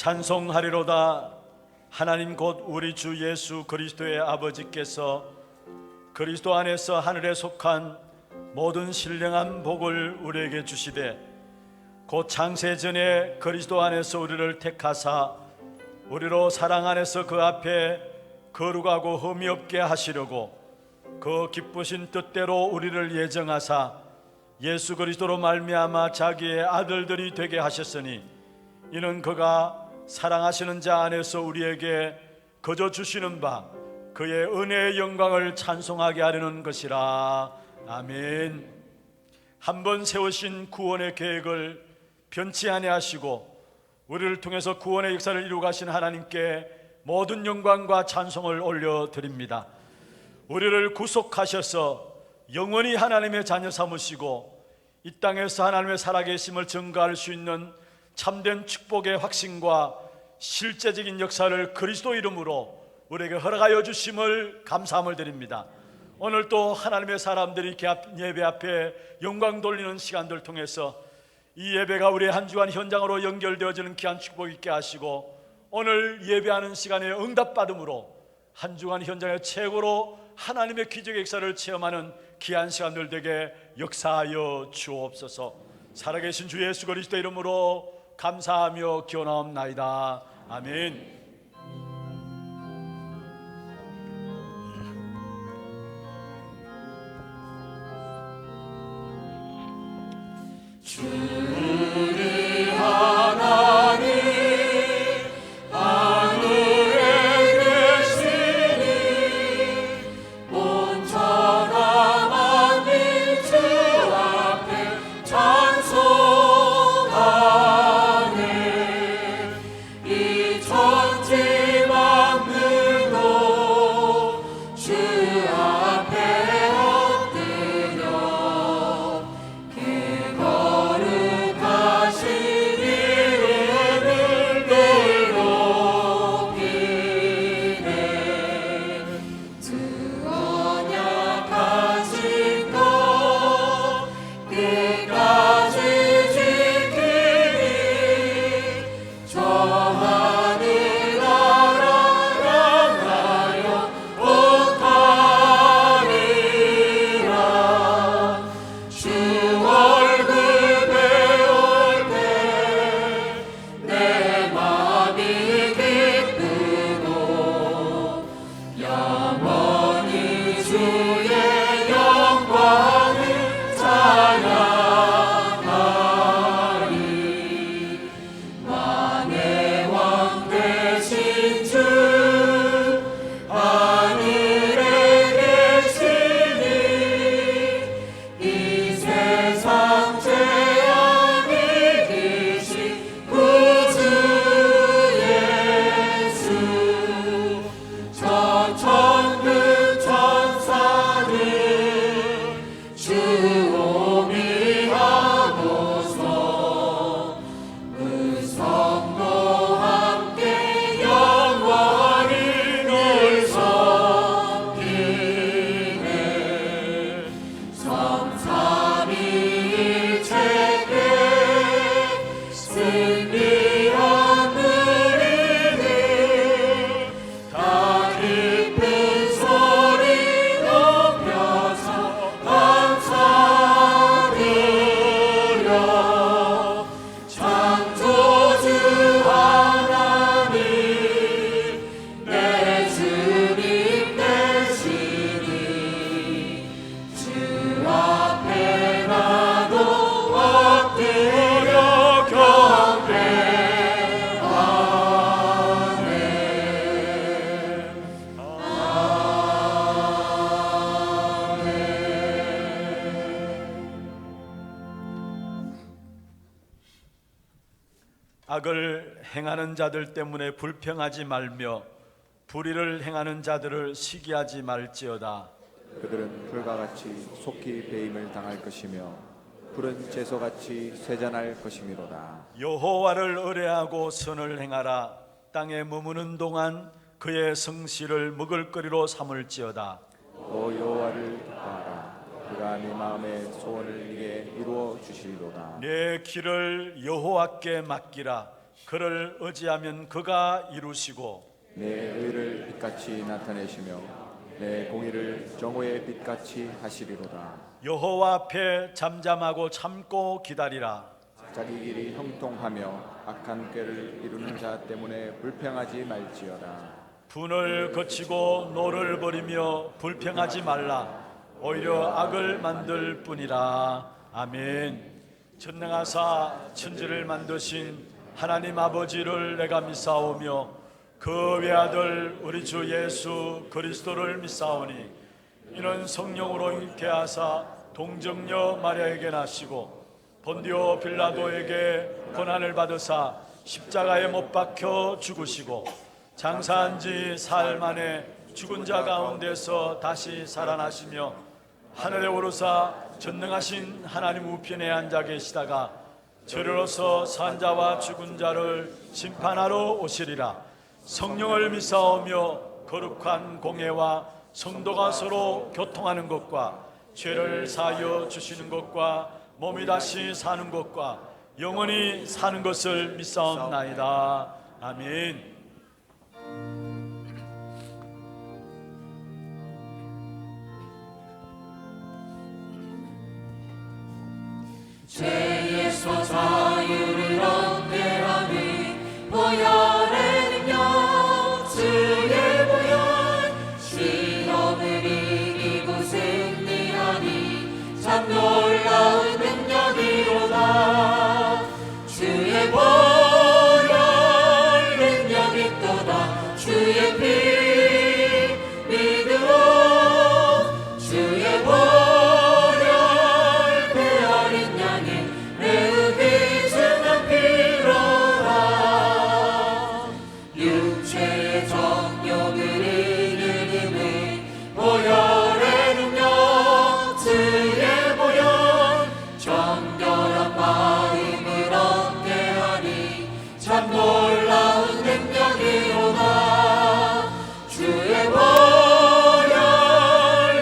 찬송하리로다. 하나님 곧 우리 주 예수 그리스도의 아버지께서 그리스도 안에서 하늘에 속한 모든 신령한 복을 우리에게 주시되 곧 창세전에 그리스도 안에서 우리를 택하사 우리로 사랑 안에서 그 앞에 거룩하고 흠이 없게 하시려고 그 기쁘신 뜻대로 우리를 예정하사 예수 그리스도로 말미암아 자기의 아들들이 되게 하셨으니 이는 그가 사랑하시는 자 안에서 우리에게 거저 주시는 바 그의 은혜의 영광을 찬송하게 하려는 것이라. 아멘. 한번 세우신 구원의 계획을 변치 아니하시고 우리를 통해서 구원의 역사를 이루어 가신 하나님께 모든 영광과 찬송을 올려드립니다. 우리를 구속하셔서 영원히 하나님의 자녀 삼으시고 이 땅에서 하나님의 살아계심을 증거할 수 있는 참된 축복의 확신과 실제적인 역사를 그리스도 이름으로 우리에게 허락하여 주심을 감사함을 드립니다. 오늘 또 하나님의 사람들이 예배 앞에 영광 돌리는 시간들 통해서 이 예배가 우리의 한 주간 현장으로 연결되어지는 귀한 축복 있게 하시고 오늘 예배하는 시간에 응답받음으로 한 주간 현장의 최고로 하나님의 기적의 역사를 체험하는 귀한 시간들 되게 역사하여 주옵소서. 살아계신 주 예수 그리스도 이름으로 감사하며 기원하옵나이다. 아멘. 주의 하나님 악을 행하는 자들 때문에 불평하지 말며 불의를 행하는 자들을 시기하지 말지어다. 그들은 불과 같이 속히 배임을 당할 것이며 푸른 채소같이 쇠잔할 것이미로다. 여호와를 의뢰하고 선을 행하라. 땅에 머무는 동안 그의 성실을 먹을거리로 삼을지어다. 오 여호와를 기뻐하라. 그가 네 마음의 소원을 네게 이루어 주시리로다. 내 길을 여호와께 맡기라. 그를 의지하면 그가 이루시고 내 의를 빛같이 나타내시며 내 공의를 정오의 빛같이 하시리로다. 여호와 앞에 잠잠하고 참고 기다리라. 자기 길이 형통하며 악한 꾀를 이루는 자 때문에 불평하지 말지어다. 분을 거치고 노를 버리며 불평하지 말라. 오히려 악을 만들 뿐이라. 아멘. 전능하사 천지를 만드신 하나님 아버지를 내가 믿사오며 그 외아들 우리 주 예수 그리스도를 믿사오니 이는 성령으로 잉태 하사 동정녀 마리아에게 나시고 본디오 빌라도에게 고난을 받으사 십자가에 못 박혀 죽으시고 장사한 지 사흘 만에 죽은 자 가운데서 다시 살아나시며 하늘에 오르사 전능하신 하나님 우편에 앉아 계시다가 저리로서 산자와 죽은 자를 심판하러 오시리라. 성령을 믿사오며 거룩한 공예와 성도가 서로 교통하는 것과 죄를 사하여 주시는 것과 몸이 다시 사는 것과 영원히 사는 것을 믿사옵나이다. 아멘. 죄에서 자유를 얻게 하니 보혈의 능력 주의 보혈 시험을 이기고 승리하니 참 놀라운 능력이로다. 주의 보혈 능력이 있도다. 주의 피 믿으오. 주의 보혈 그 어린 양의 매우 귀중한 피로다. 육체의 정욕을 이기는 보혈의 능력 주의 보혈 정결한 마음을 얻게 하니 참 놀라운 능력이로다. 주의 보혈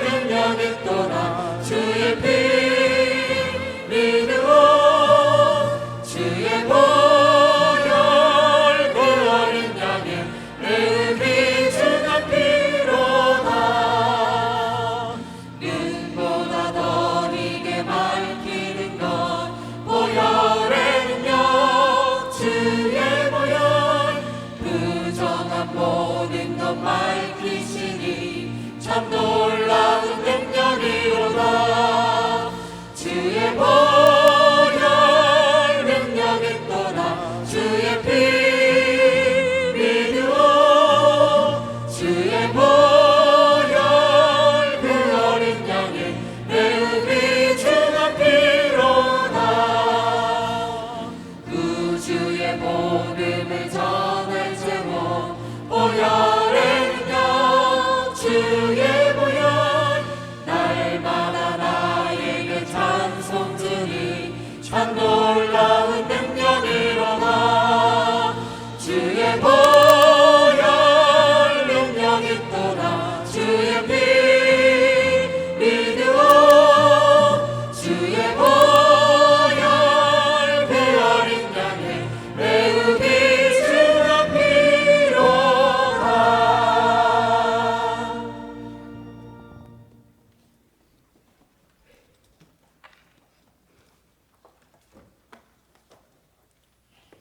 능력 있도다. 주의 피 믿으오. 주의 보혈 그 어린 양의 매우 귀중한 피로다. 눈보다 더 이게 밝히는 것 보혈의 능력 주의 보혈 부정한 모든 것 밝히시니 참 놀라운 능력이로다. 주의 보혈 능력 있도다. 주의 피 믿으오. 주의 보혈 그 어린 양의 매우 귀중한 피로다. 구주의 복음을 전할 제목 보혈의 능력 주의 보혈 날마다 나에게 찬송주니 참 놀라운 능력이로다. 주의 보혈 능력 있도다. 주의 피 믿으오. 주의 보혈 그 어린 양의 매우 귀중한 피로다.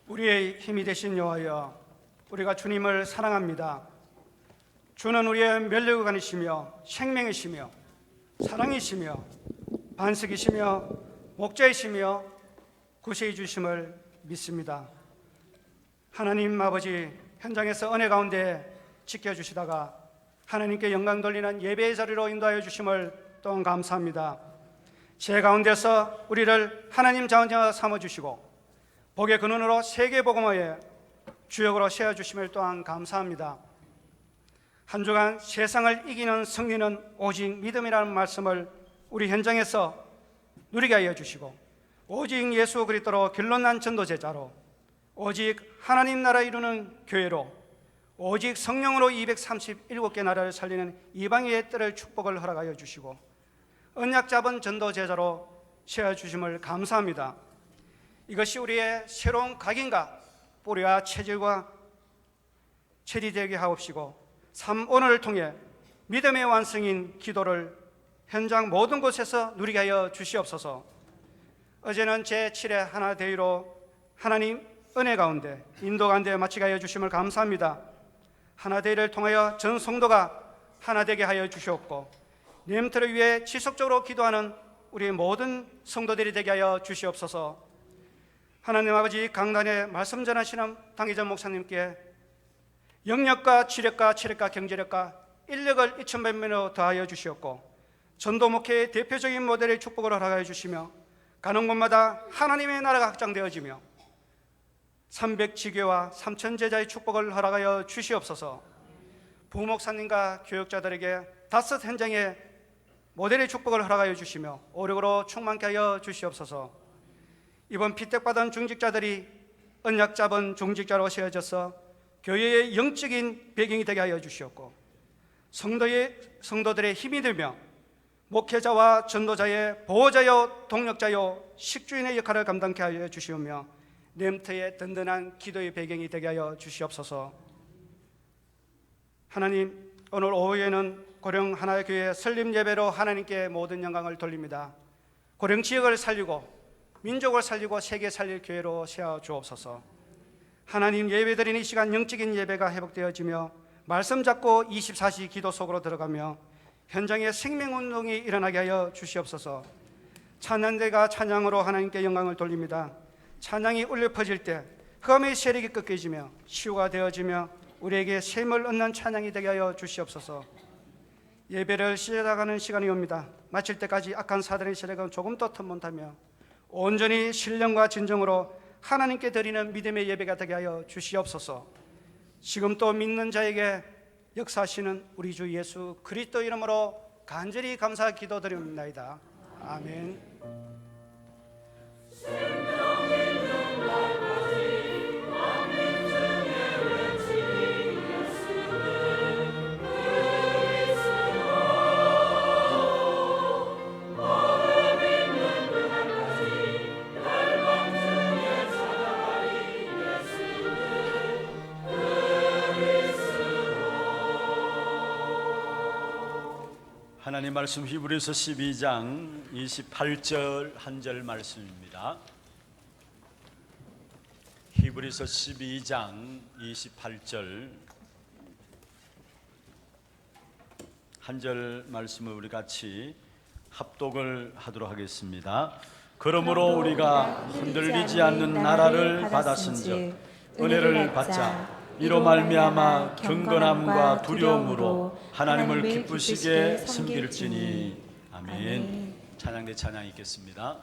우리의 힘이 되신 여호와여, 우리가 주님을 사랑합니다. 주는 우리의 면류관이시며 생명이시며 사랑이시며 반석이시며 목자이시며 구세해 주심을 믿습니다. 하나님 아버지, 현장에서 은혜 가운데 지켜주시다가 하나님께 영광 돌리는 예배의 자리로 인도하여 주심을 또한 감사합니다. 제 가운데서 우리를 하나님 자원자 삼아주시고 복의 근원으로 세계복음화의 주역으로 세워주심을 또한 감사합니다. 한 주간 세상을 이기는 승리는 오직 믿음이라는 말씀을 우리 현장에서 누리게 하여 주시고 오직 예수 그리스도로 결론난 전도제자로 오직 하나님 나라 이루는 교회로 오직 성령으로 237개 나라를 살리는 이방의 때를 축복을 허락하여 주시고 언약 잡은 전도제자로 세워주심을 감사합니다. 이것이 우리의 새로운 각인과 뿌리와 체질과 체리되게 하옵시고 삶 오늘을 통해 믿음의 완성인 기도를 현장 모든 곳에서 누리게 하여 주시옵소서. 어제는 제7회 하나데이로 하나님 은혜 가운데 인도 가운데 마치게 하여 주심을 감사합니다. 하나데이를 통하여 전 성도가 하나 되게 하여 주시옵고 렘트를 위해 지속적으로 기도하는 우리 모든 성도들이 되게 하여 주시옵소서. 하나님 아버지, 강단에 말씀 전하시는 당의전 목사님께 영력과 지력과 체력과 경제력과 인력을 2,100배로 더하여 주시옵고 전도 목회의 대표적인 모델의 축복을 허락하여 주시며 가는 곳마다 하나님의 나라가 확장되어지며 300지교와 3,000제자의 축복을 허락하여 주시옵소서. 부목사님과 교육자들에게 다섯 현장에 모델의 축복을 허락하여 주시며 오력으로 충만케 하여 주시옵소서. 이번 피택받은 중직자들이 언약 잡은 중직자로 세워져서 교회의 영적인 배경이 되게 하여 주시옵고 성도들의 힘이 되며 목회자와 전도자의 보호자요 동력자요 식주인의 역할을 감당케 하여 주시오며 렘트의 든든한 기도의 배경이 되게 하여 주시옵소서. 하나님, 오늘 오후에는 고령 하나교회 설립 예배로 하나님께 모든 영광을 돌립니다. 고령 지역을 살리고 민족을 살리고 세계 살릴 교회로 세워 주옵소서. 하나님, 예배드리는 이 시간 영적인 예배가 회복되어지며 말씀 잡고 24시 기도 속으로 들어가며 현장에 생명운동이 일어나게 하여 주시옵소서. 찬양대가 찬양으로 하나님께 영광을 돌립니다. 찬양이 울려 퍼질 때 흑암의 세력이 꺾여지며 치유가 되어지며 우리에게 샘을 얻는 찬양이 되게 하여 주시옵소서. 예배를 시작하는 시간이 옵니다. 마칠 때까지 악한 사단의 세력은 조금도 틈 못하며 온전히 신령과 진정으로 하나님께 드리는 믿음의 예배가 되게 하여 주시옵소서. 지금 또 믿는 자에게 역사하시는 우리 주 예수 그리스도 이름으로 간절히 감사 기도드립니다. 아멘. 하나님 말씀 히브리서 12장 28절 한 절 말씀입니다. 히브리서 12장 28절 한 절 말씀을 우리 같이 합독을 하도록 하겠습니다. 그러므로 우리가 흔들리지 않는 나라를 받았은즉 은혜를 받자. 이로 말미암아 경건함과 두려움으로 하나님을 기쁘시게 섬길지니. 아멘. 찬양대 찬양 있겠습니다.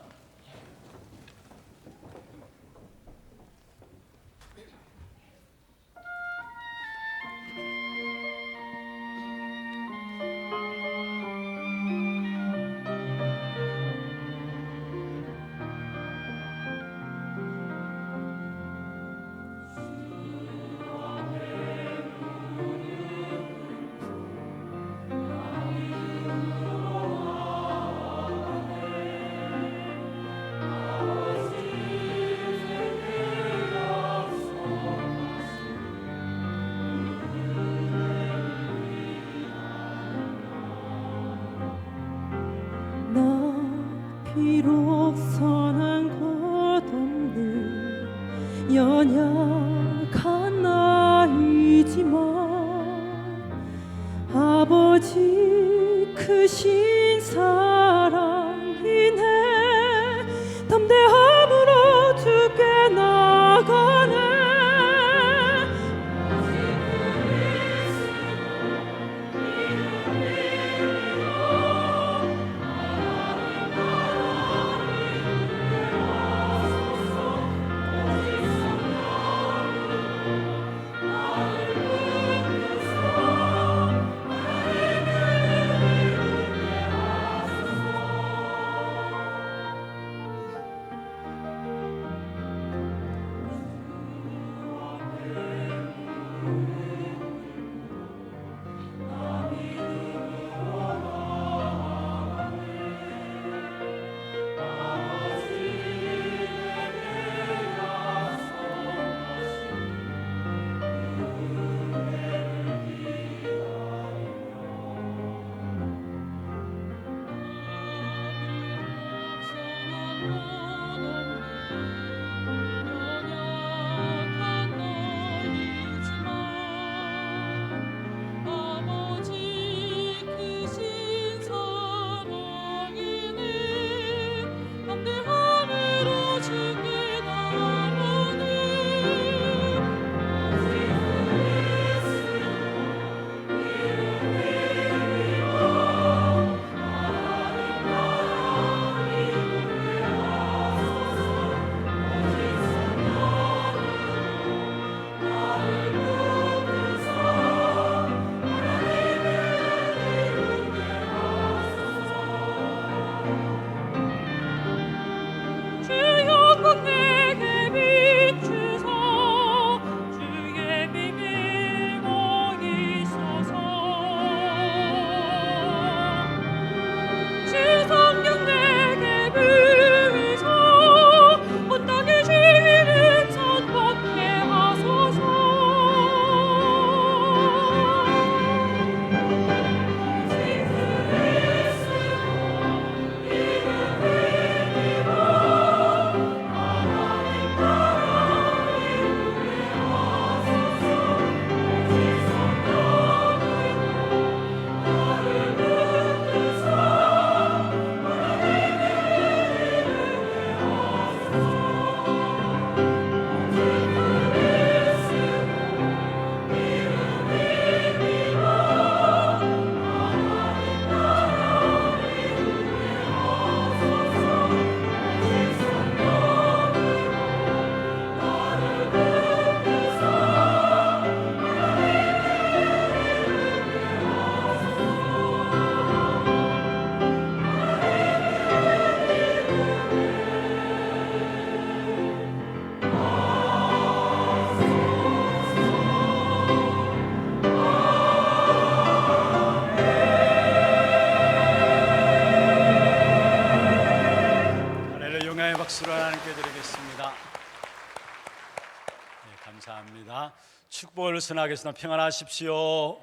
감사합니다. 축복을 선하겠습니다. 평안하십시오.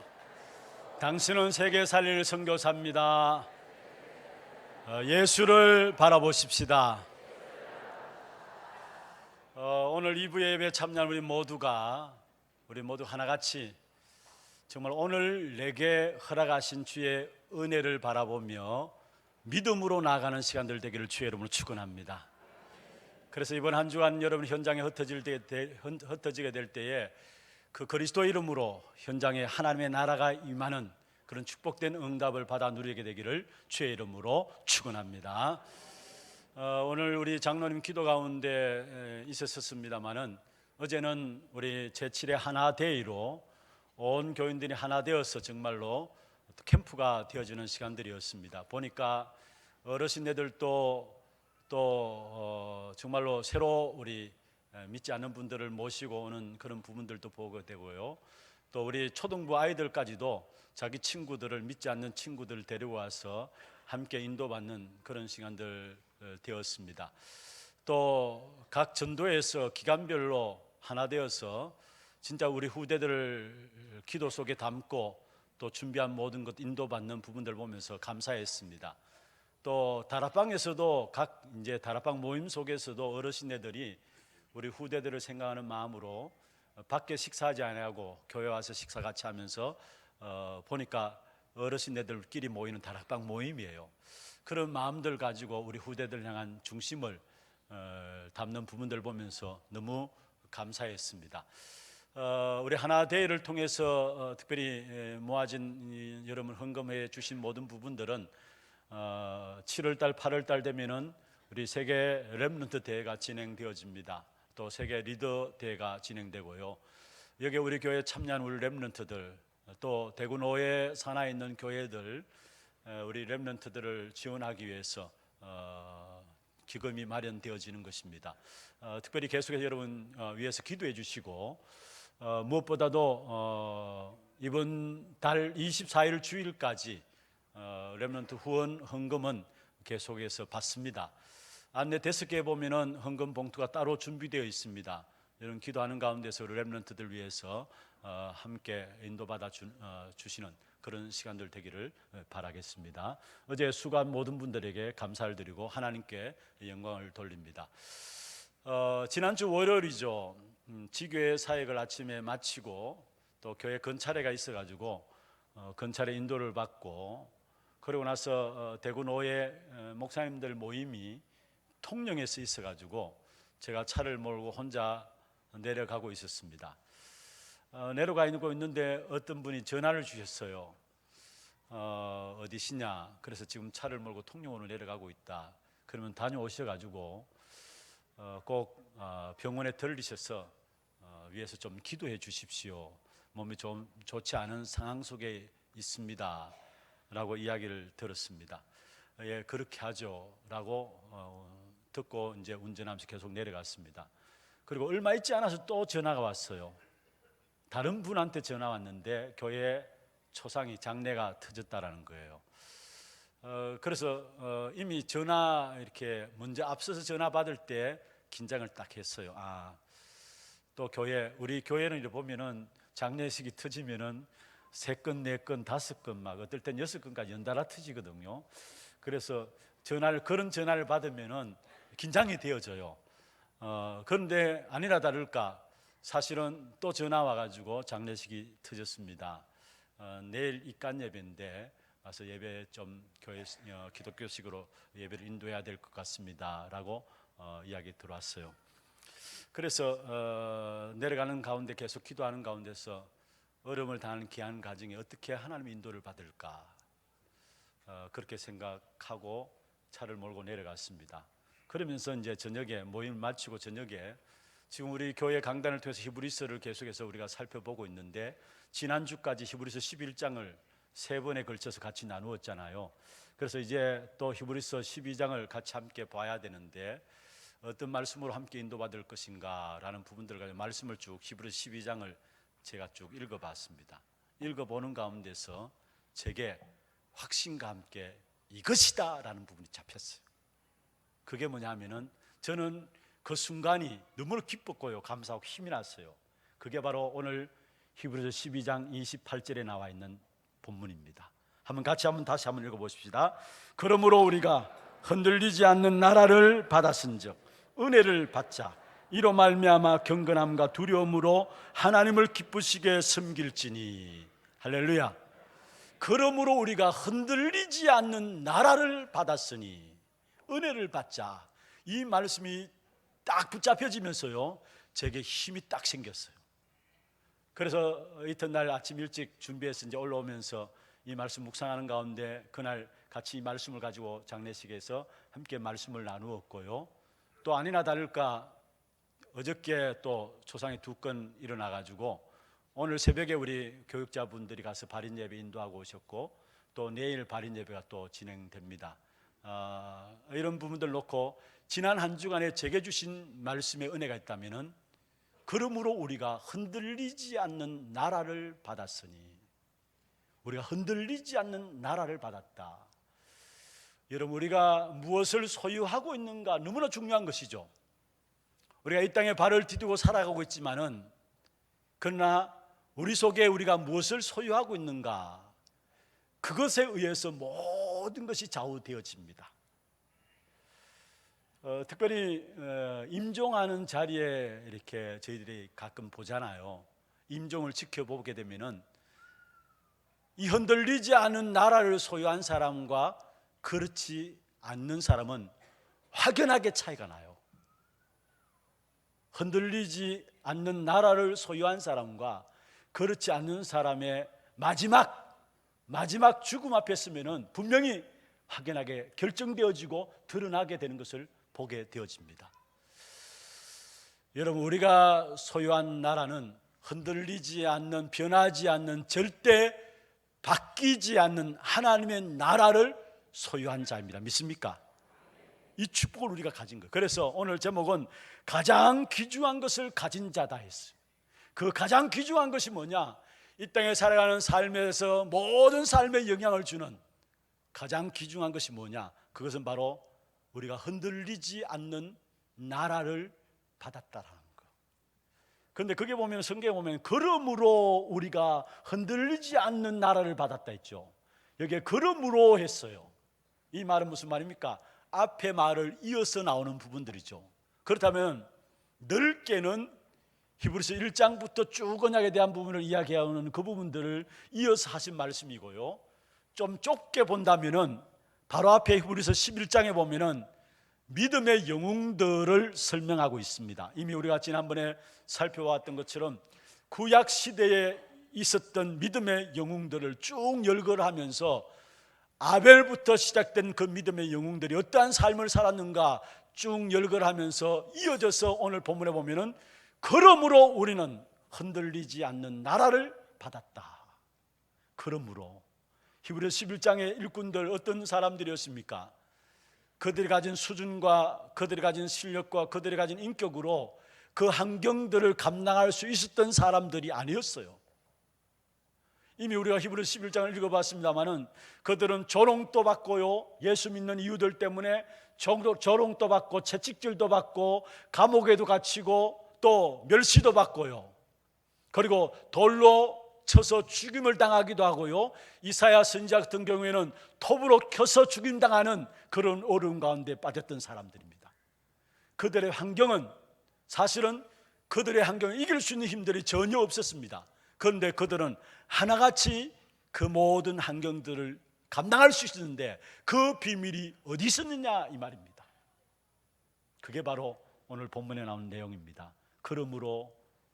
당신은 세계 살릴 선교사입니다. 예수를 바라보십시다. 오늘 2부 예배에 참여한 우리 모두 하나같이 정말 오늘 내게 허락하신 주의 은혜를 바라보며 믿음으로 나아가는 시간들 되기를 주의 이름으로 축원합니다. 그래서 이번 한 주간 여러분 현장에 흩어지게 될 때에 그 그리스도 이름으로 현장에 하나님의 나라가 임하는 그런 축복된 응답을 받아 누리게 되기를 주의 이름으로 축원합니다. 오늘 우리 장로님 기도 가운데 있었습니다마는 어제는 우리 제7회 하나데이로 온 교인들이 하나 되어서 정말로 캠프가 되어지는 시간들이었습니다. 보니까 어르신네들도 또 정말로 새로 우리 믿지 않는 분들을 모시고 오는 그런 부분들도 보게 되고요. 또 우리 초등부 아이들까지도 자기 친구들을 믿지 않는 친구들을 데리고 와서 함께 인도받는 그런 시간들 되었습니다. 또 각 전도에서 기간별로 하나 되어서 진짜 우리 후대들을 기도 속에 담고 또 준비한 모든 것 인도받는 부분들 보면서 감사했습니다. 또 다락방에서도 각 이제 다락방 모임 속에서도 어르신네들이 우리 후대들을 생각하는 마음으로 밖에 식사하지 않고 교회 와서 식사 같이 하면서 보니까 어르신네들끼리 모이는 다락방 모임이에요. 그런 마음들 가지고 우리 후대들 향한 중심을 담는 부분들 보면서 너무 감사했습니다. 우리 하나대회를 통해서 특별히 모아진 여러분 헌금해 주신 모든 부분들은 7월달 8월달 되면은 우리 세계 렘넌트 대회가 진행되어집니다. 또 세계 리더 대회가 진행되고요. 여기 우리 교회 참여한 우리 렘넌트들, 또 대구 노예 산하에 있는 교회들, 우리 렘넌트들을 지원하기 위해서 기금이 마련되어지는 것입니다. 특별히 계속해서 여러분 위해서 기도해 주시고, 무엇보다도 이번 달 24일 주일까지 렘넌트 후원 헌금은 계속해서 받습니다. 안내 데스크에 보면은 헌금 봉투가 따로 준비되어 있습니다. 여러분 기도하는 가운데서 우리 렘넌트들 위해서 함께 인도받아 주시는 그런 시간들 되기를 바라겠습니다. 어제 수고한 모든 분들에게 감사를 드리고 하나님께 영광을 돌립니다. 지난주 월요일이죠. 지교회 사역을 아침에 마치고 또 교회 건차례가 있어가지고 건차례 인도를 받고, 그러고 나서 대구 노예 목사님들 모임이 통영에서 있어가지고 제가 차를 몰고 혼자 내려가고 있었습니다. 내려가 있는데 어떤 분이 전화를 주셨어요. 어디시냐? 그래서 지금 차를 몰고 통영으로 내려가고 있다. 그러면 다녀오셔가지고 꼭 병원에 들리셔서 위해서 좀 기도해 주십시오. 몸이 좀 좋지 않은 상황 속에 있습니다 라고 이야기를 들었습니다. 예, 그렇게 하죠 라고 듣고 이제 운전하면서 계속 내려갔습니다. 그리고 얼마 있지 않아서 또 전화가 왔어요. 다른 분한테 전화 왔는데 교회 초상이 장례가 터졌다라는 거예요. 그래서 이미 전화 이렇게 먼저 앞서서 전화 받을 때 긴장을 딱 했어요. 또 우리 교회는 이렇게 보면은 장례식이 터지면은 3건, 4건, 5건 막 어떨 땐 6건까지 연달아 터지거든요. 그래서 그런 전화를 받으면은 긴장이 되어져요. 그런데 아니라 다를까 사실은 또 전화 와가지고 장례식이 터졌습니다. 내일 입간 예배인데 와서 예배 좀 교회 기독교식으로 예배를 인도해야 될 것 같습니다라고 이야기 들어왔어요. 그래서 내려가는 가운데 계속 기도하는 가운데서 어려움을 당하는 귀한 가정에 어떻게 하나님의 인도를 받을까 그렇게 생각하고 차를 몰고 내려갔습니다. 그러면서 이제 저녁에 모임을 마치고 저녁에 지금 우리 교회 강단을 통해서 히브리서를 계속해서 우리가 살펴보고 있는데 지난주까지 히브리서 11장을 3번에 걸쳐서 같이 나누었잖아요. 그래서 이제 또 히브리서 12장을 같이 함께 봐야 되는데 어떤 말씀으로 함께 인도받을 것인가 라는 부분들을 가지고 말씀을 쭉 히브리서 12장을 제가 쭉 읽어봤습니다. 읽어보는 가운데서 제게 확신과 함께 이것이다 라는 부분이 잡혔어요. 그게 뭐냐면은 저는 그 순간이 너무나 기뻤고요, 감사하고 힘이 났어요. 그게 바로 오늘 히브리서 12장 28절에 나와 있는 본문입니다. 다시 한번 읽어보십시다. 그러므로 우리가 흔들리지 않는 나라를 받았은즉 은혜를 받자. 이로 말미암아 경건함과 두려움으로 하나님을 기쁘시게 섬길지니. 할렐루야. 그러므로 우리가 흔들리지 않는 나라를 받았으니 은혜를 받자. 이 말씀이 딱 붙잡혀지면서요, 제게 힘이 딱 생겼어요. 그래서 이튿날 아침 일찍 준비해서 이제 올라오면서 이 말씀 묵상하는 가운데 그날 같이 이 말씀을 가지고 장례식에서 함께 말씀을 나누었고요. 또 아니나 다를까 어저께 또 초상이 2건 일어나가지고 오늘 새벽에 우리 교육자분들이 가서 발인 예배 인도하고 오셨고 또 내일 발인 예배가 또 진행됩니다. 이런 부분들 놓고 지난 한 주간에 제게 주신 말씀의 은혜가 있다면은 그러므로 우리가 흔들리지 않는 나라를 받았으니, 우리가 흔들리지 않는 나라를 받았다. 여러분, 우리가 무엇을 소유하고 있는가 너무나 중요한 것이죠. 우리가 이 땅에 발을 디디고 살아가고 있지만은 그러나 우리 속에 우리가 무엇을 소유하고 있는가, 그것에 의해서 모든 것이 좌우되어집니다. 특별히 임종하는 자리에 이렇게 저희들이 가끔 보잖아요. 임종을 지켜보게 되면은 이 흔들리지 않은 나라를 소유한 사람과 그렇지 않는 사람은 확연하게 차이가 나요. 흔들리지 않는 나라를 소유한 사람과 그렇지 않는 사람의 마지막 죽음 앞에 서면은 분명히 확연하게 결정되어지고 드러나게 되는 것을 보게 되어집니다. 여러분, 우리가 소유한 나라는 흔들리지 않는, 변하지 않는, 절대 바뀌지 않는 하나님의 나라를 소유한 자입니다. 믿습니까? 이 축복을 우리가 가진 거예요. 그래서 오늘 제목은 가장 귀중한 것을 가진 자다 했어요. 그 가장 귀중한 것이 뭐냐? 이 땅에 살아가는 삶에서 모든 삶에 영향을 주는 가장 귀중한 것이 뭐냐? 그것은 바로 우리가 흔들리지 않는 나라를 받았다라는 거. 그런데 그게 보면 성경에 보면 그러므로 우리가 흔들리지 않는 나라를 받았다 했죠. 여기에 그러므로 했어요. 이 말은 무슨 말입니까? 앞에 말을 이어서 나오는 부분들이죠. 그렇다면 넓게는 히브리서 1장부터 쭉 언약에 대한 부분을 이야기하는 그 부분들을 이어서 하신 말씀이고요. 좀 좁게 본다면은 바로 앞에 히브리서 11장에 보면은 믿음의 영웅들을 설명하고 있습니다. 이미 우리가 지난번에 살펴왔던 것처럼 구약 시대에 있었던 믿음의 영웅들을 쭉 열거하면서 아벨부터 시작된 그 믿음의 영웅들이 어떠한 삶을 살았는가 쭉 열거하면서 이어져서 오늘 본문에 보면은 그러므로 우리는 흔들리지 않는 나라를 받았다. 그러므로 히브리서 11장의 일꾼들 어떤 사람들이었습니까? 그들이 가진 수준과 그들이 가진 실력과 그들이 가진 인격으로 그 환경들을 감당할 수 있었던 사람들이 아니었어요. 이미 우리가 히브리서 11장을 읽어봤습니다마는 그들은 조롱도 받고요, 예수 믿는 이유들 때문에 조롱도 받고 채찍질도 받고 감옥에도 갇히고 또 멸시도 받고요, 그리고 돌로 쳐서 죽임을 당하기도 하고요, 이사야 선지자 같은 경우에는 톱으로 켜서 죽임당하는 그런 어려움 가운데 빠졌던 사람들입니다. 그들의 환경은 사실은 그들의 환경을 이길 수 있는 힘들이 전혀 없었습니다. 그런데 그들은 하나같이 그 모든 환경들을 감당할 수 있었는데 그 비밀이 어디 있었느냐 이 말입니다. 그게 바로 오늘 본문에 나오는 내용입니다. 그러므로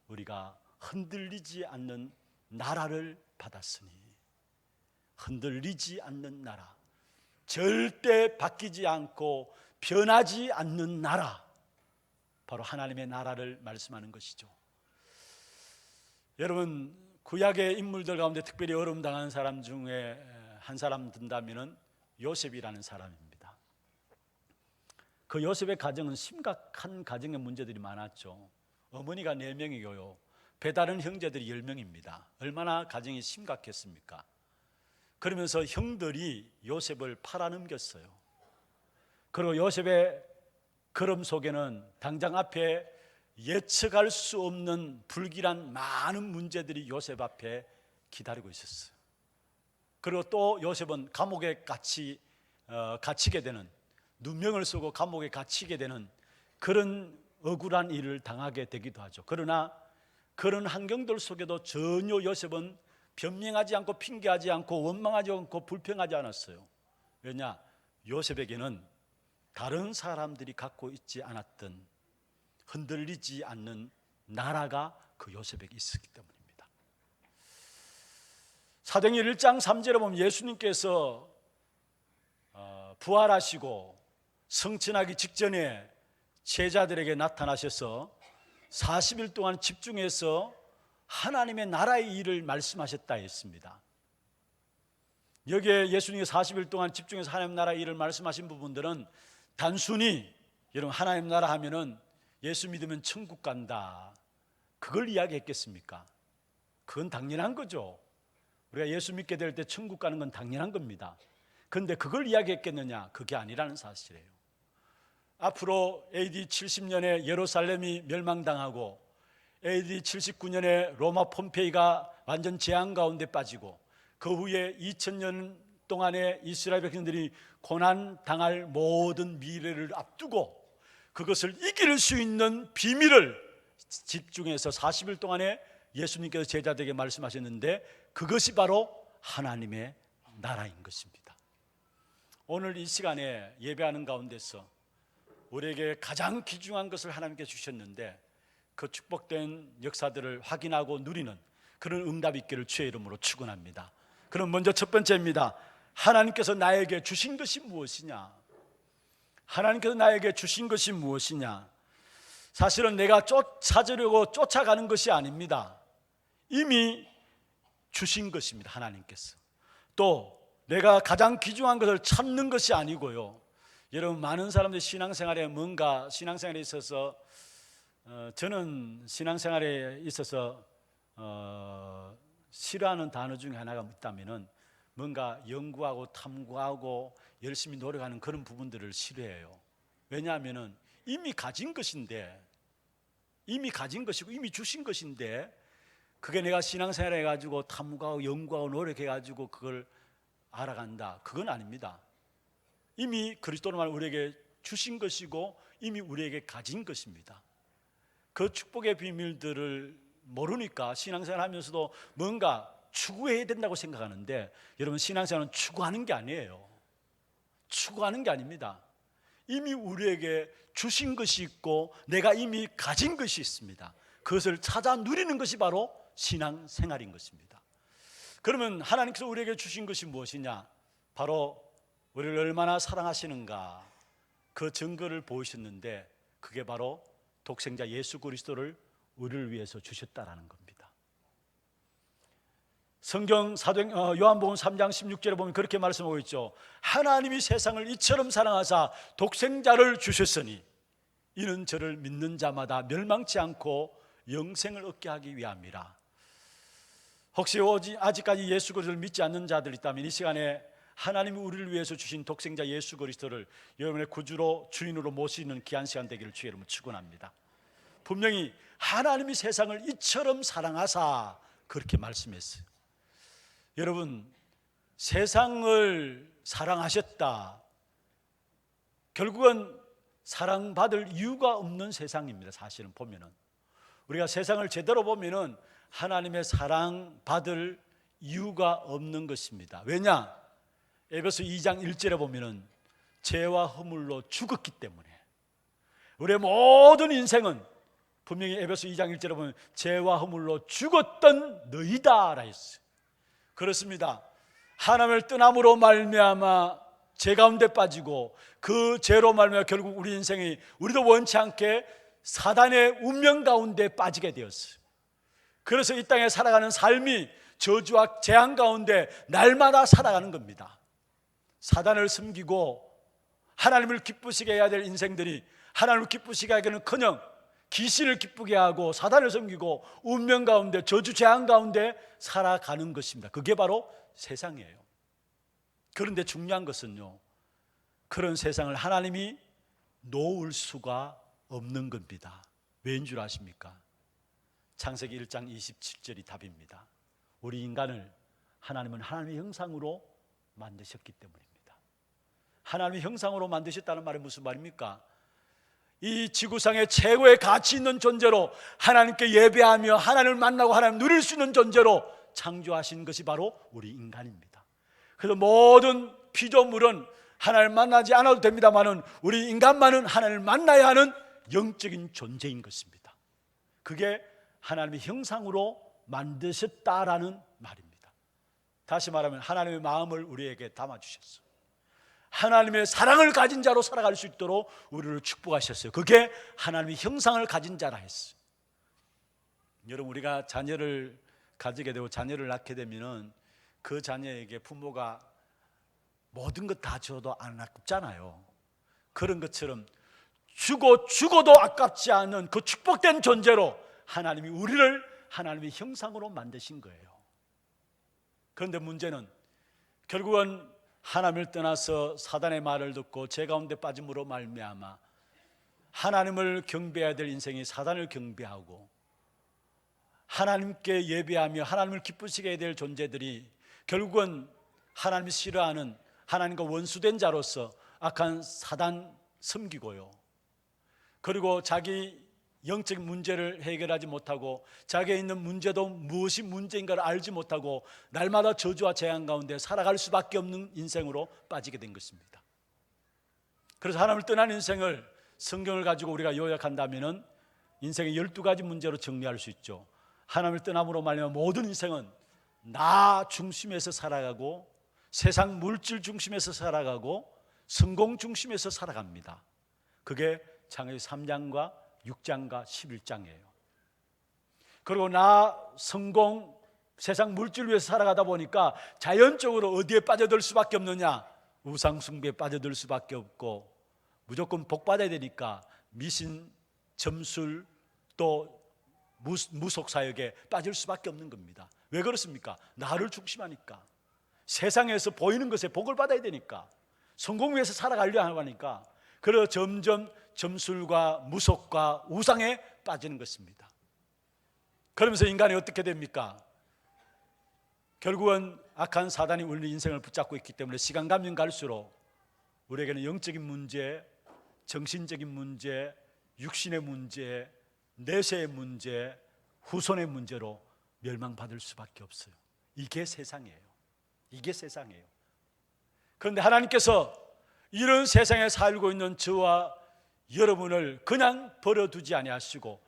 우리가 흔들리지 않는 나라를 받았으니, 흔들리지 않는 나라, 절대 바뀌지 않고 변하지 않는 나라, 바로 하나님의 나라를 말씀하는 것이죠. 여러분, 구약의 인물들 가운데 특별히 어려움 당한 사람 중에 한 사람 든다면은 요셉이라는 사람입니다. 그 요셉의 가정은 심각한 가정의 문제들이 많았죠. 어머니가 4명이고요, 배다른 형제들이 10명입니다. 얼마나 가정이 심각했습니까? 그러면서 형들이 요셉을 팔아넘겼어요. 그리고 요셉의 걸음 속에는 당장 앞에 예측할 수 없는 불길한 많은 문제들이 요셉 앞에 기다리고 있었어요. 그리고 또 요셉은 감옥에 갇히게 되는, 누명을 쓰고 감옥에 갇히게 되는 그런 억울한 일을 당하게 되기도 하죠. 그러나 그런 환경들 속에도 전혀 요셉은 변명하지 않고 핑계하지 않고 원망하지 않고 불평하지 않았어요. 왜냐? 요셉에게는 다른 사람들이 갖고 있지 않았던 흔들리지 않는 나라가 그 요셉에게 있었기 때문입니다. 사도행전 1장 3절에 보면 예수님께서 부활하시고 성천하기 직전에 제자들에게 나타나셔서 40일 동안 집중해서 하나님의 나라의 일을 말씀하셨다 했습니다. 여기에 예수님이 40일 동안 집중해서 하나님 나라의 일을 말씀하신 부분들은 단순히 여러분 하나님 나라 하면은 예수 믿으면 천국 간다, 그걸 이야기했겠습니까? 그건 당연한 거죠. 우리가 예수 믿게 될 때 천국 가는 건 당연한 겁니다. 그런데 그걸 이야기했겠느냐? 그게 아니라는 사실이에요. 앞으로 AD 70년에 예루살렘이 멸망당하고 AD 79년에 로마 폼페이가 완전 재앙 가운데 빠지고 그 후에 2000년 동안에 이스라엘 백성들이 고난당할 모든 미래를 앞두고 그것을 이길 수 있는 비밀을 집중해서 40일 동안에 예수님께서 제자들에게 말씀하셨는데 그것이 바로 하나님의 나라인 것입니다. 오늘 이 시간에 예배하는 가운데서 우리에게 가장 귀중한 것을 하나님께 주셨는데 그 축복된 역사들을 확인하고 누리는 그런 응답 있기를 주의 이름으로 축원합니다. 그럼 먼저 첫 번째입니다. 하나님께서 나에게 주신 것이 무엇이냐? 하나님께서 나에게 주신 것이 무엇이냐? 사실은 내가 찾으려고 쫓아가는 것이 아닙니다. 이미 주신 것입니다. 하나님께서. 또 내가 가장 귀중한 것을 찾는 것이 아니고요. 여러분 많은 사람들이 신앙생활에 뭔가 신앙생활에 있어서 저는 신앙생활에 있어서 싫어하는 단어 중에 하나가 있다면은 뭔가 연구하고 탐구하고 열심히 노력하는 그런 부분들을 싫어해요. 왜냐하면은 이미 가진 것인데, 이미 가진 것이고 이미 주신 것인데 그게 내가 신앙생활 해가지고 탐구하고 연구하고 노력해가지고 그걸 알아간다, 그건 아닙니다. 이미 그리스도로 말 우리에게 주신 것이고 이미 우리에게 가진 것입니다. 그 축복의 비밀들을 모르니까 신앙생활 하면서도 뭔가 추구해야 된다고 생각하는데 여러분 신앙생활은 추구하는 게 아니에요. 추구하는 게 아닙니다. 이미 우리에게 주신 것이 있고 내가 이미 가진 것이 있습니다. 그것을 찾아 누리는 것이 바로 신앙생활인 것입니다. 그러면 하나님께서 우리에게 주신 것이 무엇이냐? 바로 우리를 얼마나 사랑하시는가 그 증거를 보이셨는데 그게 바로 독생자 예수 그리스도를 우리를 위해서 주셨다라는 겁니다. 성경 요한복음 3장 16절에 보면 그렇게 말씀하고 있죠. 하나님이 세상을 이처럼 사랑하사 독생자를 주셨으니 이는 저를 믿는 자마다 멸망치 않고 영생을 얻게 하기 위함이라. 혹시 아직까지 예수 그리스도를 믿지 않는 자들 있다면 이 시간에 하나님이 우리를 위해서 주신 독생자 예수 그리스도를 여러분의 구주로 주인으로 모시는 귀한 시간 되기를 주의 이름으로 축원합니다. 분명히 하나님이 세상을 이처럼 사랑하사 그렇게 말씀했어요. 여러분 세상을 사랑하셨다. 결국은 사랑받을 이유가 없는 세상입니다. 사실은 보면은 우리가 세상을 제대로 보면은 하나님의 사랑받을 이유가 없는 것입니다. 왜냐? 에베소 2장 1절에 보면은 죄와 허물로 죽었기 때문에 우리의 모든 인생은 분명히 에베소 2장 1절에 보면 죄와 허물로 죽었던 너희다라 했어요. 그렇습니다. 하나님을 떠남으로 말미암아 죄 가운데 빠지고 그 죄로 말미암아 결국 우리 인생이 우리도 원치 않게 사단의 운명 가운데 빠지게 되었어요. 그래서 이 땅에 살아가는 삶이 저주와 재앙 가운데 날마다 살아가는 겁니다. 사단을 섬기고 하나님을 기쁘시게 해야 될 인생들이 하나님을 기쁘시게 하기는커녕 귀신을 기쁘게 하고 사단을 섬기고 운명 가운데 저주 재앙 가운데 살아가는 것입니다. 그게 바로 세상이에요. 그런데 중요한 것은요, 그런 세상을 하나님이 놓을 수가 없는 겁니다. 왜인 줄 아십니까? 창세기 1장 27절이 답입니다. 우리 인간을 하나님은 하나님의 형상으로 만드셨기 때문입니다. 하나님의 형상으로 만드셨다는 말은 무슨 말입니까? 이 지구상의 최고의 가치 있는 존재로 하나님께 예배하며 하나님을 만나고 하나님을 누릴 수 있는 존재로 창조하신 것이 바로 우리 인간입니다. 그래서 모든 피조물은 하나님을 만나지 않아도 됩니다만은 우리 인간만은 하나님을 만나야 하는 영적인 존재인 것입니다. 그게 하나님의 형상으로 만드셨다라는 말입니다. 다시 말하면 하나님의 마음을 우리에게 담아주셨어요. 하나님의 사랑을 가진 자로 살아갈 수 있도록 우리를 축복하셨어요. 그게 하나님의 형상을 가진 자라 했어요. 여러분, 우리가 자녀를 가지게 되고 자녀를 낳게 되면 그 자녀에게 부모가 모든 것 다 줘도 안 아깝잖아요. 그런 것처럼 죽어도 아깝지 않은 그 축복된 존재로 하나님이 우리를 하나님의 형상으로 만드신 거예요. 그런데 문제는 결국은 하나님을 떠나서 사단의 말을 듣고 죄 가운데 빠짐으로 말미암아 하나님을 경배해야 될 인생이 사단을 경배하고 하나님께 예배하며 하나님을 기쁘시게 해야 될 존재들이 결국은 하나님이 싫어하는 하나님과 원수된 자로서 악한 사단 섬기고요, 그리고 자기 영적 문제를 해결하지 못하고 자기에 있는 문제도 무엇이 문제인가를 알지 못하고 날마다 저주와 재앙 가운데 살아갈 수밖에 없는 인생으로 빠지게 된 것입니다. 그래서 하나님을 떠난 인생을 성경을 가지고 우리가 요약한다면 인생의 12가지 문제로 정리할 수 있죠. 하나님을 떠남으로 말미암아 모든 인생은 나 중심에서 살아가고 세상 물질 중심에서 살아가고 성공 중심에서 살아갑니다. 그게 창세기 3장과 6장과 11장이에요. 그리고 나 성공 세상 물질 위해서 살아가다 보니까 자연적으로 어디에 빠져들 수밖에 없느냐? 우상 숭배에 빠져들 수밖에 없고 무조건 복 받아야 되니까 미신, 점술 또 무속 사역에 빠질 수밖에 없는 겁니다. 왜 그렇습니까? 나를 중심하니까, 세상에서 보이는 것에 복을 받아야 되니까, 성공 위해서 살아가려고 하니까, 그래서 점점 점술과 무속과 우상에 빠지는 것입니다. 그러면서 인간이 어떻게 됩니까? 결국은 악한 사단이 우리 인생을 붙잡고 있기 때문에 시간 가면 갈수록 우리에게는 영적인 문제, 정신적인 문제, 육신의 문제, 내세의 문제, 후손의 문제로 멸망받을 수밖에 없어요. 이게 세상이에요. 이게 세상이에요. 그런데 하나님께서 이런 세상에 살고 있는 저와 여러분을 그냥 버려두지 아니하시고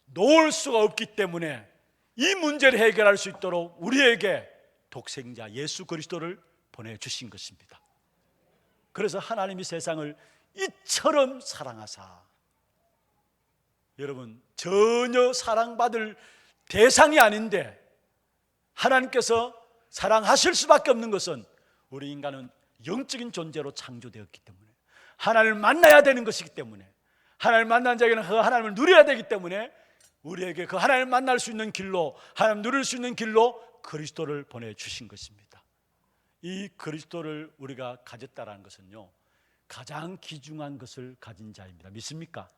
놓을 수가 없기 때문에 이 문제를 해결할 수 있도록 우리에게 독생자 예수 그리스도를 보내주신 것입니다. 그래서 하나님이 세상을 이처럼 사랑하사, 여러분 전혀 사랑받을 대상이 아닌데 하나님께서 사랑하실 수밖에 없는 것은 우리 인간은 영적인 존재로 창조되었기 때문에 하나님을 만나야 되는 것이기 때문에 하나님을 만난 자에게는 그 하나님을 누려야 되기 때문에 우리에게 그 하나님을 만날 수 있는 길로, 하나님을 누릴 수 있는 길로 그리스도를 보내주신 것입니다. 이 그리스도를 우리가 가졌다는 것은요, 가장 귀중한 것을 가진 자입니다. 믿습니까?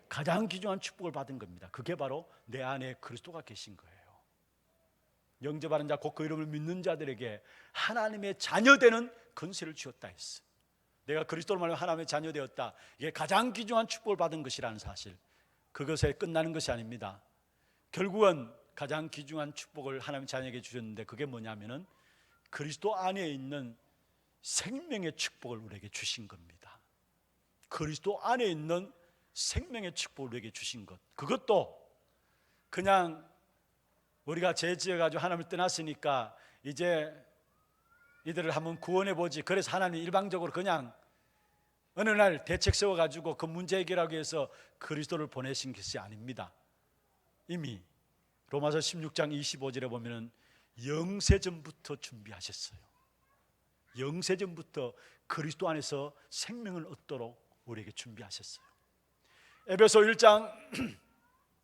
가장 귀중한 축복을 받은 겁니다. 그게 바로 내 안에 그리스도가 계신 거예요. 영접하는 자 곧 그 이름을 믿는 자들에게 하나님의 자녀되는 권세를 주었다 했어. 내가 그리스도를 말하면 하나님의 자녀 되었다. 이게 가장 귀중한 축복을 받은 것이라는 사실, 그것에 끝나는 것이 아닙니다. 결국은 가장 귀중한 축복을 하나님 자녀에게 주셨는데 그게 뭐냐면은 그리스도 안에 있는 생명의 축복을 우리에게 주신 겁니다. 그리스도 안에 있는 생명의 축복을 우리에게 주신 것, 그것도 그냥 우리가 죄 지어가지고 하나님을 떠났으니까 이제 이들을 한번 구원해보지, 그래서 하나님 일방적으로 그냥 어느 날 대책 세워가지고 그 문제 해결하기 위해서 그리스도를 보내신 것이 아닙니다. 이미 로마서 16장 25절에 보면 영세전부터 준비하셨어요. 영세전부터 그리스도 안에서 생명을 얻도록 우리에게 준비하셨어요. 에베소 1장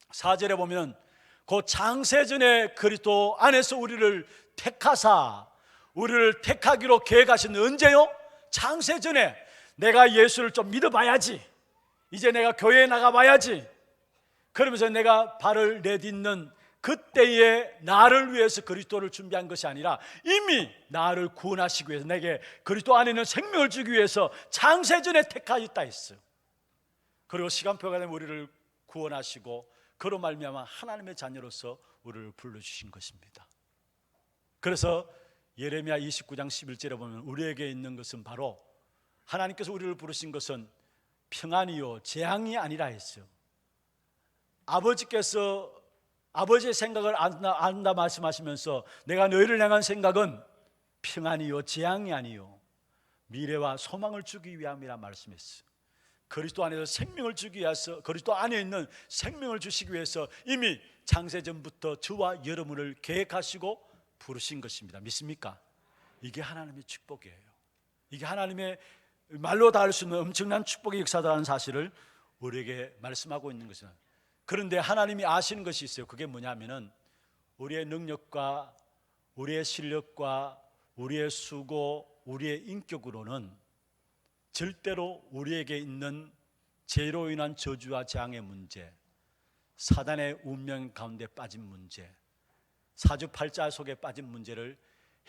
4절에 보면 그 창세전에 그리스도 안에서 우리를 택하사, 우리를 택하기로 계획하신 언제요? 창세전에 내가 예수를 좀 믿어봐야지, 이제 내가 교회에 나가봐야지, 그러면서 내가 발을 내딛는 그때의 나를 위해서 그리스도를 준비한 것이 아니라 이미 나를 구원하시기 위해서 내게 그리스도 안에 있는 생명을 주기 위해서 창세전에 택하였다 했어요. 그리고 시간표가 되면 우리를 구원하시고 그로 말미암아 하나님의 자녀로서 우리를 불러주신 것입니다. 그래서 예레미야 29장 11절에 보면 우리에게 있는 것은 바로 하나님께서 우리를 부르신 것은 평안이요 재앙이 아니라 했어요. 아버지께서 아버지의 생각을 안다 말씀하시면서 내가 너희를 향한 생각은 평안이요 재앙이 아니요 미래와 소망을 주기 위함이라 말씀했어요. 그리스도 안에서 생명을 주기 위해서, 그리스도 안에 있는 생명을 주시기 위해서 이미 창세전부터 저와 여러분을 계획하시고 부르신 것입니다. 믿습니까? 이게 하나님의 축복이에요. 이게 하나님의 말로 다 할 수 없는 엄청난 축복의 역사다라는 사실을 우리에게 말씀하고 있는 것입니다. 그런데 하나님이 아시는 것이 있어요. 그게 뭐냐면은 우리의 능력과 우리의 실력과 우리의 수고, 우리의 인격으로는 절대로 우리에게 있는 죄로 인한 저주와 재앙의 문제, 사단의 운명 가운데 빠진 문제, 사주팔자 속에 빠진 문제를